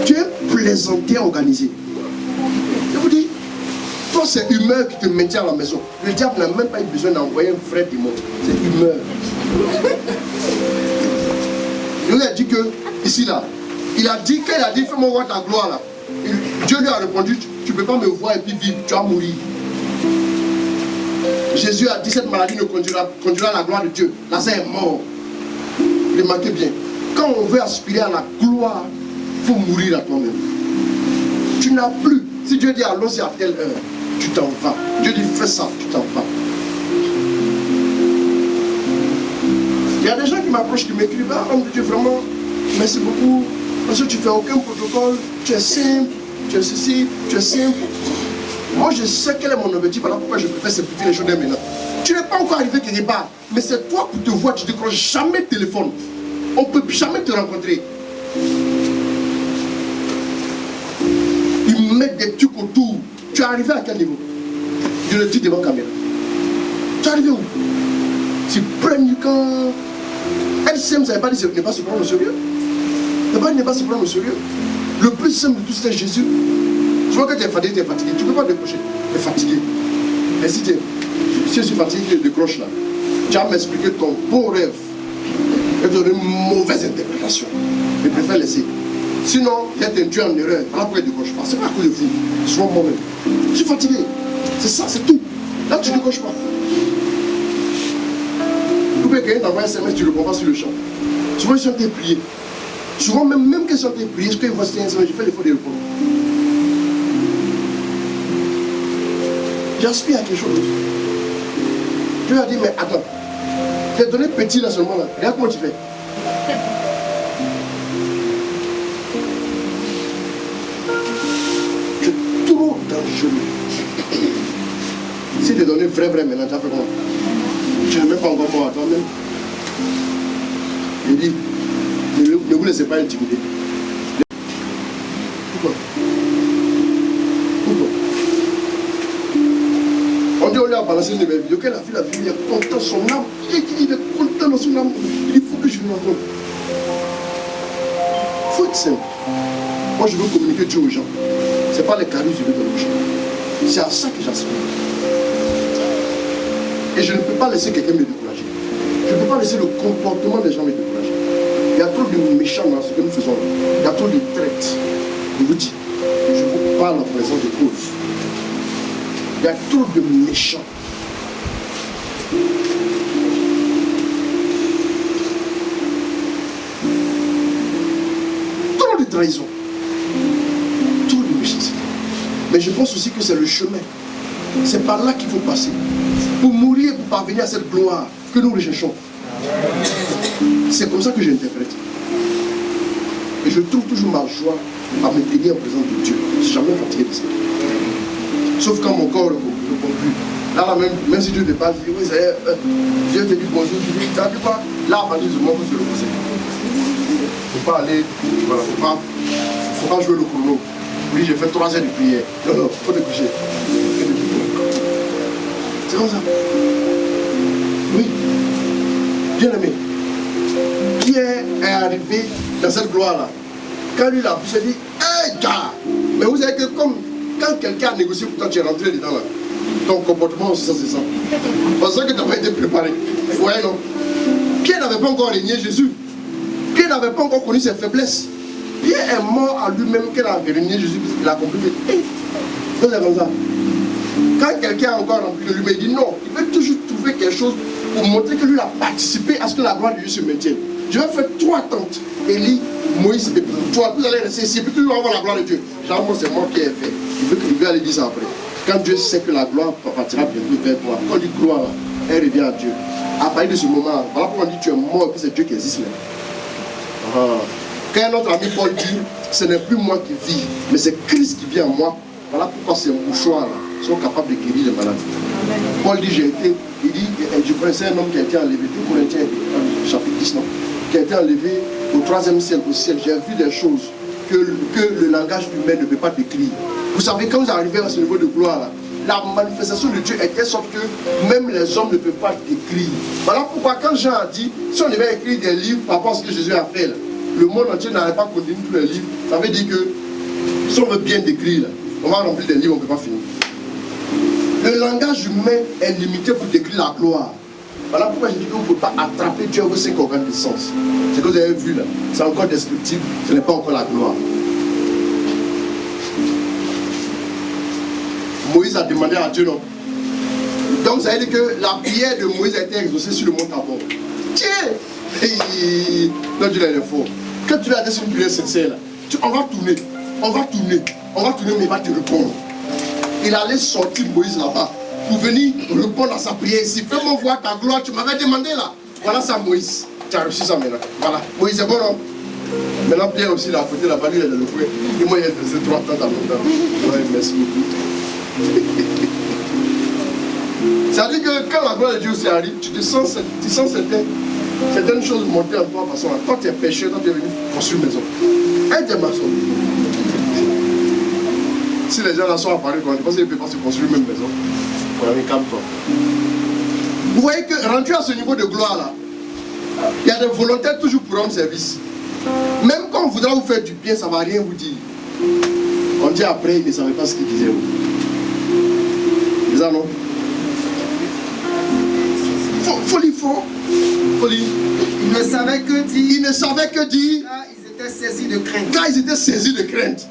Tu es plaisanté organisé. Je vous dis, toi, c'est humeur qui te maintient à la maison. Le diable n'a même pas eu besoin d'envoyer un frère démon. C'est humeur. Il lui a dit que, ici, là, il a dit, quand il a dit, fais-moi voir ta gloire, là. Dieu lui a répondu, tu ne peux pas me voir et puis vivre, tu vas mourir. Jésus a dit, cette maladie ne conduira à la gloire de Dieu. Lazare est mort. Remarquez bien, quand on veut aspirer à la gloire, il faut mourir à toi-même. Tu n'as plus. Si Dieu dit allons-y à telle heure, tu t'en vas. Dieu dit fais ça, tu t'en vas. Il y a des gens qui m'approchent, qui m'écrivent, ah, homme de Dieu, vraiment, merci beaucoup, parce que tu ne fais aucun protocole, tu es simple, tu es ceci, tu es simple. Moi, je sais quel est mon objectif, voilà pourquoi je préfère simplifier les choses dès maintenant. Tu n'es pas encore arrivé quelque part, mais c'est toi pour te voir, tu ne décroches jamais de téléphone. On ne peut jamais te rencontrer. Ils mettent des trucs autour. Tu es arrivé à quel niveau? Je le dis devant la caméra. Tu es arrivé où? Tu prends du camp. LCM, ça ne veut pas dire que ce n'est pas se prendre au sérieux. Ça ne veut pas se prendre au sérieux. Le plus simple de tout, c'est Jésus. Tu vois que tu es fatigué, tu es fatigué. Tu ne peux pas décrocher. Tu es fatigué. Et si je suis fatigué, tu décroches là. Tu vas m'expliquer ton beau rêve. Et te donner une mauvaise interprétation. Je préfère laisser. Sinon, il y a des dieux en erreur. Voilà pourquoi il ne décroche pas. C'est pas à cause de vous. Sois moi-même. Je suis fatigué. C'est ça, c'est tout. Là, tu ne décroches pas. Ou bien quelqu'un t'envoie un SMS, tu ne réponds pas sur le champ. Souvent, ils sont en train de prier. Souvent, même quand ils sont en train de prier, quand ils voient un SMS, je fais l'effort de répondre. J'aspire à quelque chose. Dieu a dit, mais attends. Je t'ai donné petit là seulement là. Regarde comment tu fais. Tu es trop dangereux. Si tu es donné vrai maintenant, tu as fait comment? Tu n'as même pas encore mort à toi-même. Il dit, ne vous laissez pas intimider. Pourquoi? On dit on lui a balancé une de mes vidéos. Quand la fille a vu, il est content, son âme. Il est content dans son âme. Il faut que je lui rencontre. Il faut être simple. Moi je veux communiquer Dieu aux gens. Ce n'est pas les cadeaux que je veux donner aux gens. C'est à ça que j'aspire. Et je ne peux pas laisser quelqu'un me décourager. Je ne peux pas laisser le comportement des gens me décourager. Il y a trop de méchants dans ce que nous faisons. Il y a trop de traite. Je vous dis, je vous parle en présence de cause. Il y a trop de méchants. Trop de trahison. Trop de méchanceté. Mais je pense aussi que c'est le chemin. C'est par là qu'il faut passer. Pour mourir, pour parvenir à cette gloire que nous recherchons. C'est comme ça que j'interprète. Et je trouve toujours ma joie à me tenir en présence de Dieu. Je ne suis jamais fatigué de ça. Sauf quand mon corps ne répond plus. Là, même si Dieu te parle, je dis, oui, Dieu te dit bonjour, tu dis, tu as dit quoi? Là, à partir du moment où il faut se reposer. Il ne faut pas aller, voilà, faut pas jouer le chrono. Oui, j'ai fait 3 heures de prière. Non, non, il faut te coucher. C'est comme ça. Oui. Bien aimé. Pierre est arrivé dans cette gloire-là. Quand lui l'a vu, il s'est dit, hé, gars! Mais vous savez que comme quand quelqu'un a négocié pour toi, tu es rentré dedans là. Ton comportement aussi, ça c'est ça. Parce que tu n'as pas été préparé. Vous voyez, non? Pierre n'avait pas encore régné Jésus. Pierre n'avait pas encore connu ses faiblesses. Pierre est mort à lui-même qu'il a régné Jésus. Il a compris que, hé, vous savez comme ça. Quand quelqu'un a encore rempli de lui, il dit non, il veut toujours trouver quelque chose pour montrer que lui a participé à ce que la gloire de Dieu se maintienne. Je vais faire 3 tentes. Élie, Moïse et toi, vous allez rester ici, puis toujours avoir la gloire de Dieu. Genre, moi, c'est moi qui ai fait. Il veut aller dire ça après. Quand Dieu sait que la gloire partira bientôt vers toi, quand on dit gloire, elle revient à Dieu. À partir de ce moment, voilà pourquoi on dit tu es mort et puis c'est Dieu qui existe là. Quand notre ami Paul dit, ce n'est plus moi qui vis, mais c'est Christ qui vit en moi. Voilà pourquoi ces mouchoirs là sont capables de guérir les maladies. Amen. Paul dit, il dit, je connaissais un homme qui a été enlevé, tout Corinthiens, chapitre 10, non, qui a été enlevé au 3e siècle, au ciel. J'ai vu des choses que le langage humain ne peut pas décrire. Vous savez, quand vous arrivez à ce niveau de gloire là, la manifestation de Dieu était sorte que même les hommes ne peuvent pas décrire. Voilà pourquoi quand Jean a dit, si on devait écrire des livres par rapport à ce que Jésus a fait, là, le monde entier n'allait pas continuer tous les livres. Ça veut dire que si on veut bien décrire, là, on va remplir des livres, on ne peut pas finir. Le langage humain est limité pour décrire la gloire. Voilà pourquoi je dis que vous ne pouvez pas attraper Dieu avec vos 5 organes de sens. Ce que vous avez vu là, c'est encore descriptif, ce n'est pas encore la gloire. Moïse a demandé à Dieu, non? Donc ça veut dire que la prière de Moïse a été exaucée sur le mont Tabor. Tiens! Non, Dieu est fort. Quand tu l'as dit sur une prière sincère, là, on va tourner, mais il va te répondre. Il allait sortir Moïse là-bas pour venir répondre à sa prière ici. Fais-moi voir ta gloire, tu m'avais demandé là. Voilà ça Moïse. Tu as reçu ça maintenant. Voilà. Moïse est bon, non? Maintenant Pierre aussi là à côté là-bas, lui il est dans le fouet. Et moi il est resté 3 ans dans mon temps. Ouais, merci beaucoup. Ça veut dire que quand la gloire de Dieu aussi arrive, tu sens certaines choses monter en toi de façon. Toi tu es pécheur, toi tu es venu construire une maison. Aide tes maçons. Si les gens là sont apparus, je pense qu'ils ne peuvent pas se construire une même maison. Voilà, mais calme-toi. Vous voyez que rendu à ce niveau de gloire là, il y a des volontaires toujours pour rendre service. Même quand on voudra vous faire du bien, ça ne va rien vous dire. On dit après, ils ne savaient pas ce qu'ils disaient. C'est ça non? Folie. Ils ne savaient que dire. Car ils étaient saisis de crainte.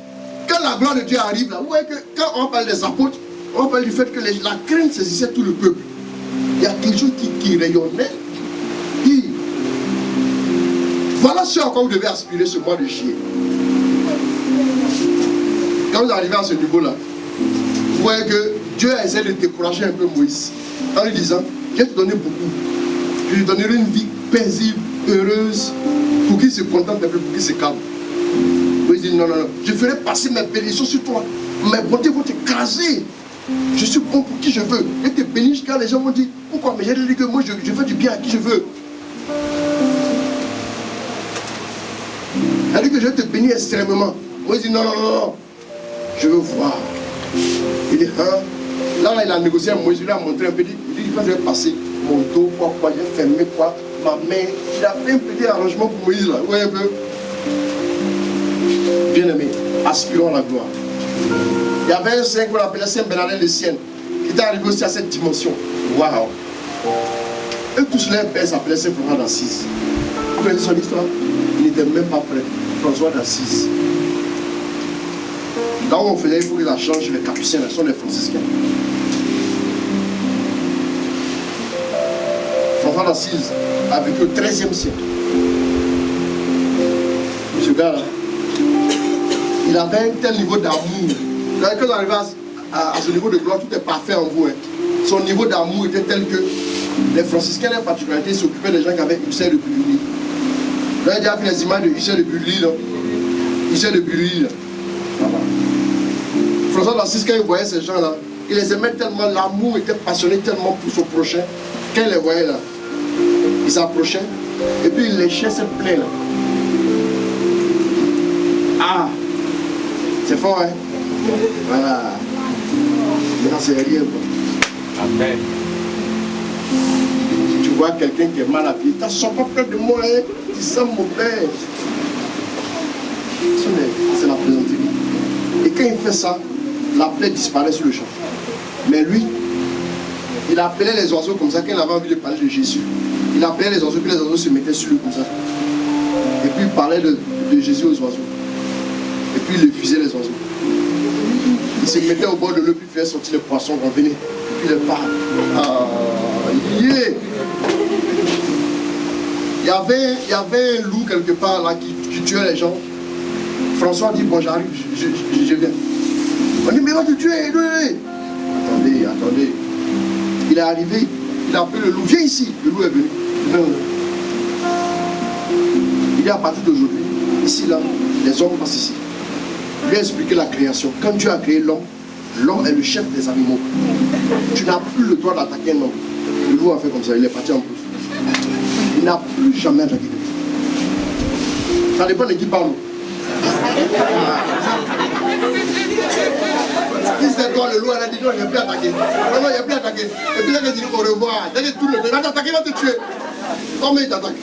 Quand la gloire de Dieu arrive là, vous voyez que quand on parle des apôtres, on parle du fait que la crainte saisissait tout le peuple. Il y a quelque chose qui rayonnait. Voilà ce à quoi vous devez aspirer ce mois de juillet. Quand vous arrivez à ce niveau-là, vous voyez que Dieu a essayé de décourager un peu Moïse en lui disant, je vais te donner beaucoup. Je lui donnerai une vie paisible, heureuse, pour qu'il se contente un peu, pour qu'il se calme. Moïse dit, non, je ferai passer mes bénédictions sur toi. Mes bontés vont t'écraser. Je suis bon pour qui je veux. Je te bénis jusqu'à les gens vont dire, pourquoi? Mais j'ai dit que moi, je fais du bien à qui je veux. Elle dit que je vais te bénir extrêmement. Moïse dit, non. Je veux voir. Il dit, hein? Là, il a négocié avec Moïse, il lui a montré un peu, il dit, quand je vais passer mon dos, quoi, j'ai fermé, quoi, ma main. Il a fait un petit arrangement pour Moïse, là. Vous voyez un peu? Bien-aimé, aspirons à la gloire. Il y avait un saint qu'on appelait Saint Bernardin de Sienne, qui était arrivé aussi à cette dimension. Waouh! Eux tous les pères s'appelaient Saint François d'Assise. Vous connaissez son histoire? Il n'était même pas prêt. François d'Assise. Là où on faisait, il faut qu'ils changent les capucins, ce sont les franciscains. François d'Assise a vécu au XIIIe siècle. Ce gars-là, il avait un tel niveau d'amour. Quand on arrive à ce niveau de gloire, tout est parfait en vous. Hein. Son niveau d'amour était tel que les franciscains, en particularité, s'occupaient des gens qui avaient ulcère de Bully. Là, il y a les images de ulcère de Bully. Ulcère de Bully. François d'Assise, quand il voyait ces gens-là, il les aimait tellement, l'amour était passionné tellement pour son prochain. Quand il les voyait là, il s'approchait et puis il léchait ses plaies là. Ah! C'est fort, hein? Voilà. Maintenant, c'est rien, quoi. Amen. Tu vois quelqu'un qui est mal habillé, tu ne sors pas près de moi, hein? Tu sens mon père. C'est la plaisanterie. Et quand il fait ça, la plaie disparaît sur le champ. Mais lui, il appelait les oiseaux comme ça, quand il avait envie de parler de Jésus. Il appelait les oiseaux, puis les oiseaux se mettaient sur lui comme ça. Et puis il parlait de Jésus aux oiseaux. Et puis il fusait les oiseaux. Il se mettait au bord de l'eau, puis il faisait sortir les poissons, revenait. Et puis il parle. Yeah. Il y avait un loup quelque part là qui tuait les gens. François dit, bon j'arrive, je viens. On dit, mais va te tuer, attendez. Il est arrivé, il a appelé le loup, viens ici. Le loup est venu. Non. Il dit, à partir d'aujourd'hui, ici là, les hommes passent ici. Il lui a expliqué la création. Quand Dieu a créé l'homme, l'homme est le chef des animaux. Tu n'as plus le droit d'attaquer un homme. Le loup a fait comme ça, il est parti en plus. Il n'a plus jamais attaqué quelqu'un. Ça dépend de qui parle. Si c'était toi le loup, elle a dit non, il n'y a plus attaqué. Non, non, il n'y a plus attaqué. Et puis là, elle dit au revoir. Dès que tout le temps, il va t'attaquer, il va te tuer. Comment il t'attaque?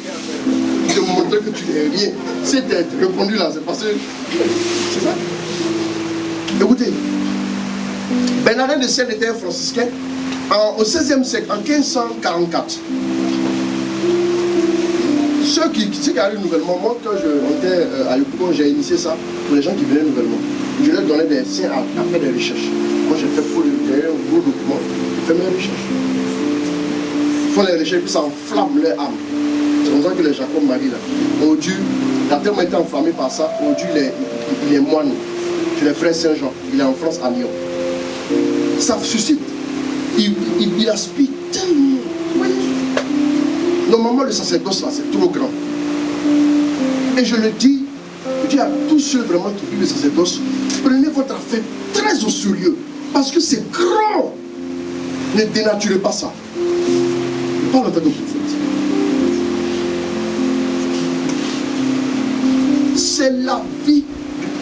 Il te montre que tu n'es rien. Si tu as répondu là, c'est parce que. C'est ça. Écoutez, Bernardin de Sienne était un franciscain au XVIe siècle, en 1544. Ceux qui arrivent nouvellement, moi quand j'étais à l'époque, j'ai initié ça pour les gens qui venaient nouvellement. Je leur donnais des signes à faire des recherches. Moi j'ai fait pour un gros document, j'ai fait mes recherches. Ils font les recherches, puis ça enflamme leur âme. C'est comme ça que les Jacob Marie là. Aujourd'hui, la terre a été enflammée par ça. Aujourd'hui, il est moine chez les frères Saint-Jean. Il est en France, à Lyon. Ça suscite. Il aspire tellement. Oui. Normalement, le sacerdoce là, c'est trop grand. Et je le dis à tous ceux vraiment qui vivent le sacerdoce, prenez votre affaire très au sérieux. Parce que c'est grand. Ne dénaturez pas ça. Je parle en tant que prophète. C'est la vie.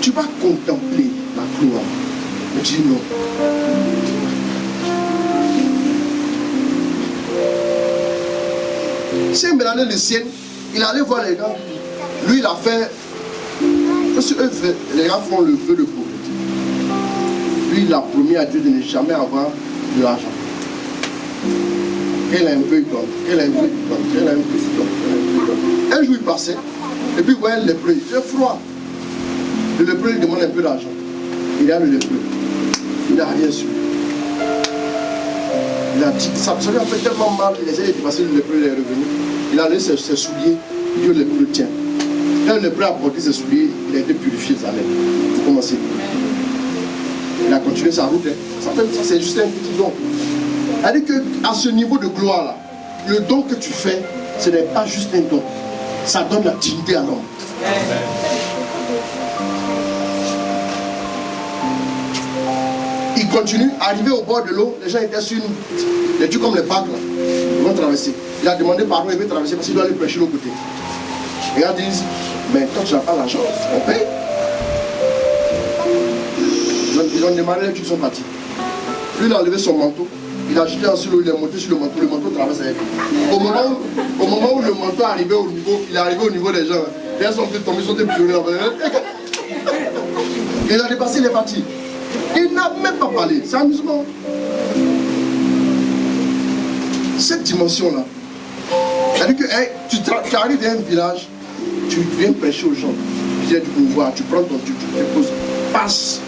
Tu vas contempler la gloire. Mais tu dis non. C'est Bernardin de Sienne, il allait voir les gars. Lui, il a fait. Parce que les gars font le vœu de pauvreté. Lui, il a promis à Dieu de ne jamais avoir de l'argent. Elle a un peu, il donne. Elle a un peu, il donne. Elle a un peu, il donne. Un jour, il passait. Et puis, il voyait le lépreux. Il fait froid. Le lépreux, il demande un peu d'argent. Il a le lépreux. Il n'a rien su. Il a dit, ça lui a fait tellement mal, il essayait de passer, le lépreux est revenu. Il a laissé ses souliers, Dieu le lépreux tient. Quand le lépreux a porté ses souliers, il a été purifié, ça allait. Pour commencer. Il a continué sa route. Ça c'est juste un petit don. C'est-à-dire qu'à ce niveau de gloire là, le don que tu fais, ce n'est pas juste un don. Ça donne la dignité à l'homme. Il continue, arrivé au bord de l'eau, les gens étaient sur des trucs comme les bagues là. Ils vont traverser. Il a demandé pardon, il veut traverser parce qu'il doit aller prêcher de l'autre côté. Les gars disent, mais quand tu n'as pas l'argent, on paye. Ils ont démarré, les trucs sont partis. Lui, il a enlevé son manteau, il a jeté en dessous l'eau, il est monté sur le manteau traverse avec lui. Au moment où le manteau est arrivé au niveau, il est arrivé au niveau des gens. Les gens sont tombés, ils sont plongés. Il a dépassé les parties. Il n'a même pas parlé, c'est amusant. Cette dimension-là, c'est-à-dire que hey, tu arrives dans un village, tu viens prêcher aux gens, tu as du pouvoir, tu prends ton Dieu, tu te poses, passe.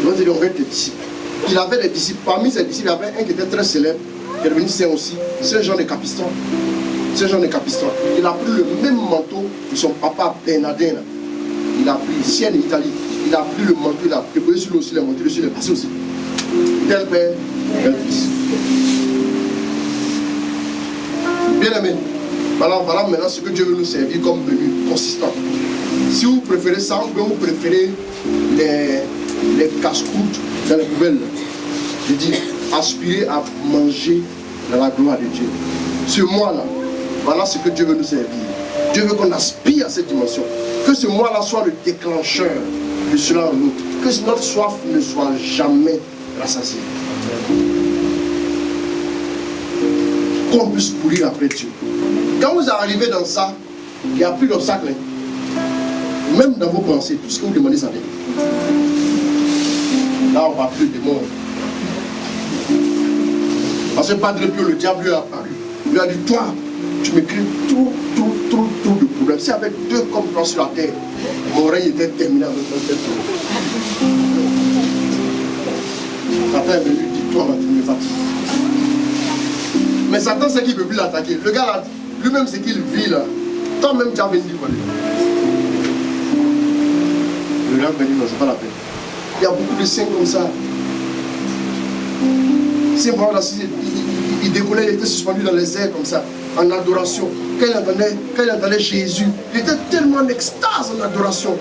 On va être tes disciples. Il avait des disciples, parmi ses disciples, il y avait un qui était très célèbre, qui est devenu saint aussi, Saint Jean de Capistan. Saint Jean de Capistan. Il a pris le même manteau de son papa Bernardin. Là. Il a pris Sienne, Italie. Il a pris le manteau, il a déposé sur l'eau aussi, il a monté dessus, il est passé aussi. Tel père, tel fils. Bien aimé. Voilà maintenant ce que Dieu veut nous servir comme menu consistant. Si vous préférez ça, ou bien vous préférez les casse-croûtes dans les poubelles. Je dis, aspirez à manger dans la gloire de Dieu. Ce mois-là, voilà ce que Dieu veut nous servir. Dieu veut qu'on aspire à cette dimension. Que ce mois-là soit le déclencheur de cela en nous. Que notre soif ne soit jamais rassasiée. Qu'on puisse courir après Dieu. Quand vous arrivez dans ça, il n'y a plus d'obstacle. Même dans vos pensées, tout ce que vous demandez, ça vient. Là, on ne parle plus des démons. Parce que Padre Pio, le diable lui a apparu. Il lui a dit, toi, tu m'écris trop de problèmes. Si avec 2 comme toi sur la terre, mon règne était terminé avec notre tête. Satan est venu dire, toi, tu me fatigues. Mais Satan, c'est qu'il ne peut plus l'attaquer. Le gars là, lui-même, c'est qu'il vit là. Toi-même, tu as venu dire quoi. Le gars me dit, non, c'est pas la peine. Il y a beaucoup de saints comme ça. C'est voilà, il décollait, il était suspendu dans les airs comme ça, en adoration. Quand il entendait Jésus, il était tellement en extase en adoration.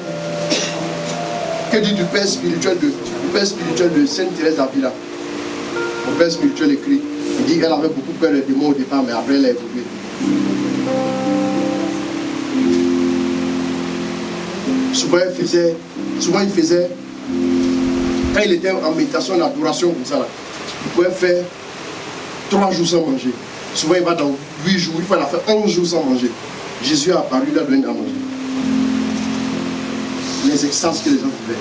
Que dit du père spirituel de Sainte Thérèse d'Avila? Mon père spirituel écrit, il dit qu'elle avait beaucoup peur des démons au départ, mais après elle a évolué. Souvent il faisait, quand il était en méditation, en adoration, comme ça, là, il pouvait faire 3 jours sans manger. Souvent il va dans 8 jours, il faut faire 11 jours sans manger. Jésus a apparu, il a donné à manger. Les extases que les gens vivaient.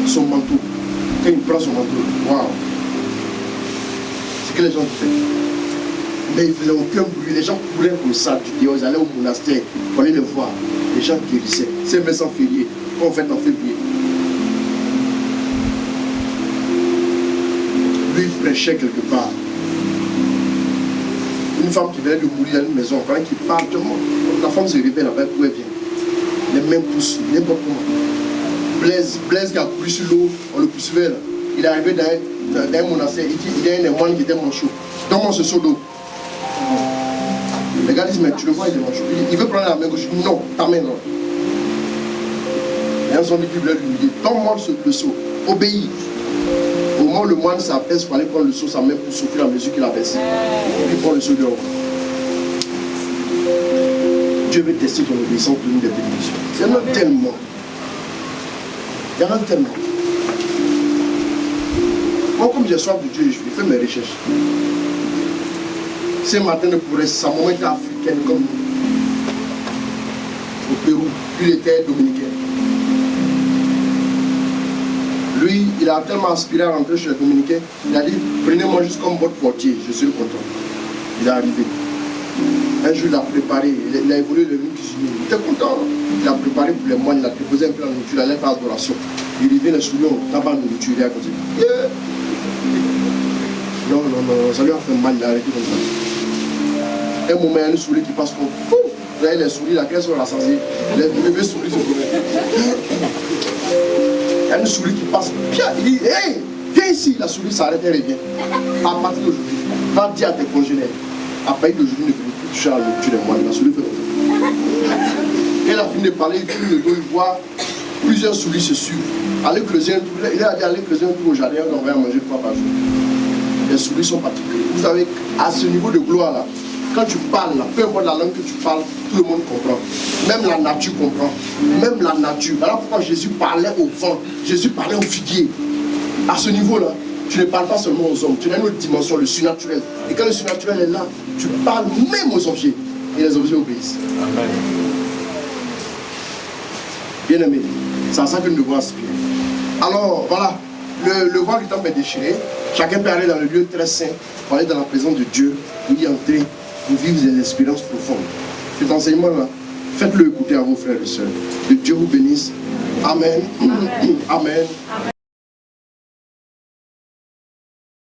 Son manteau. Quand il prend son manteau, waouh! C'est que les gens faisaient. Mais il ne faisait aucun bruit. Les gens couraient comme ça du dehors. Ils allaient au monastère pour aller le voir. Les gens guérissaient. C'est Vincent Férié. On fait en février. Lui, il prêchait quelque part. Une femme qui venait de mourir dans une maison, pendant qu'il parle de moi, la femme se réveille là-bas, où elle vient. Les mêmes poussent, n'importe comment. Blaise qui a couru sur l'eau, on le poursuivait là. Il est arrivé dans un monastère, il dit, il y a un des moines qui était manchot. Donne-moi ce seau d'eau. Les gars disent, mais tu le vois, il est manchot. Il veut prendre la main gauche. Non, ta main non. Et un son dit, il voulait lui dire, donne-moi le seau, obéis. Au moment où le moine s'abaisse pour aller prendre le seau, sa main pour souffler à mesure qu'il abaisse. Il prend le seau dehors. Dieu veut tester ton obéissance pour nous des bénédictions. Il y en a tellement. Il y en a tellement. Moi, comme j'ai soif de Dieu, je fais mes recherches. Ce matin, sa maman était africaine comme nous. Au Pérou, lui, il était dominicain. Lui, il a tellement aspiré à rentrer chez les dominicains, il a dit, prenez-moi juste comme votre portier, je suis content. Il est arrivé. Un jour, il a préparé, il a évolué le vin cuisinier. Il était content. Il a préparé pour les moines, il a déposé un peu la nourriture, il allait faire adoration. Il revient les souliers, on tabac la nourriture, il est à côté. Yeah. Non, ça lui a fait mal, il a arrêté comme ça. Un moment, il y a une souris qui passe comme fou. Vous voyez les souris, la caisse sont rassasiées. Les bébés souris se promènent. Il y a une souris qui passe bien. Il dit, hey, viens ici. La souris s'arrête, elle revient. À partir d'aujourd'hui, va dire à tes congénères. À partir d'aujourd'hui, ne peux plus toucher à la nourriture des moines. La souris fait comme ça. Elle a fini de parler, il tourne le dos, il voit plusieurs souris se suivent. Allez creuser un tour. Il a dit, allez creuser un tour au jardin, on va manger 3 par jour. Les souris sont particulières. Vous savez, à ce niveau de gloire là, quand tu parles, là, peu importe la langue que tu parles, tout le monde comprend. Même la nature comprend. Même la nature. Voilà pourquoi Jésus parlait au vent. Jésus parlait au figuier. À ce niveau-là, tu ne parles pas seulement aux hommes. Tu as une autre dimension, le surnaturel. Et quand le surnaturel est là, tu parles même aux objets. Et les objets obéissent. Amen. Bien aimé, c'est à ça que nous devons aspirer. Alors, voilà. Le voile du temple est déchiré. Chacun peut aller dans le lieu très saint pour aller dans la présence de Dieu, pour y entrer, pour vivre des expériences profondes. Cet enseignement-là, faites-le écouter à vos frères et sœurs. Que Dieu vous bénisse. Amen. Amen. Amen.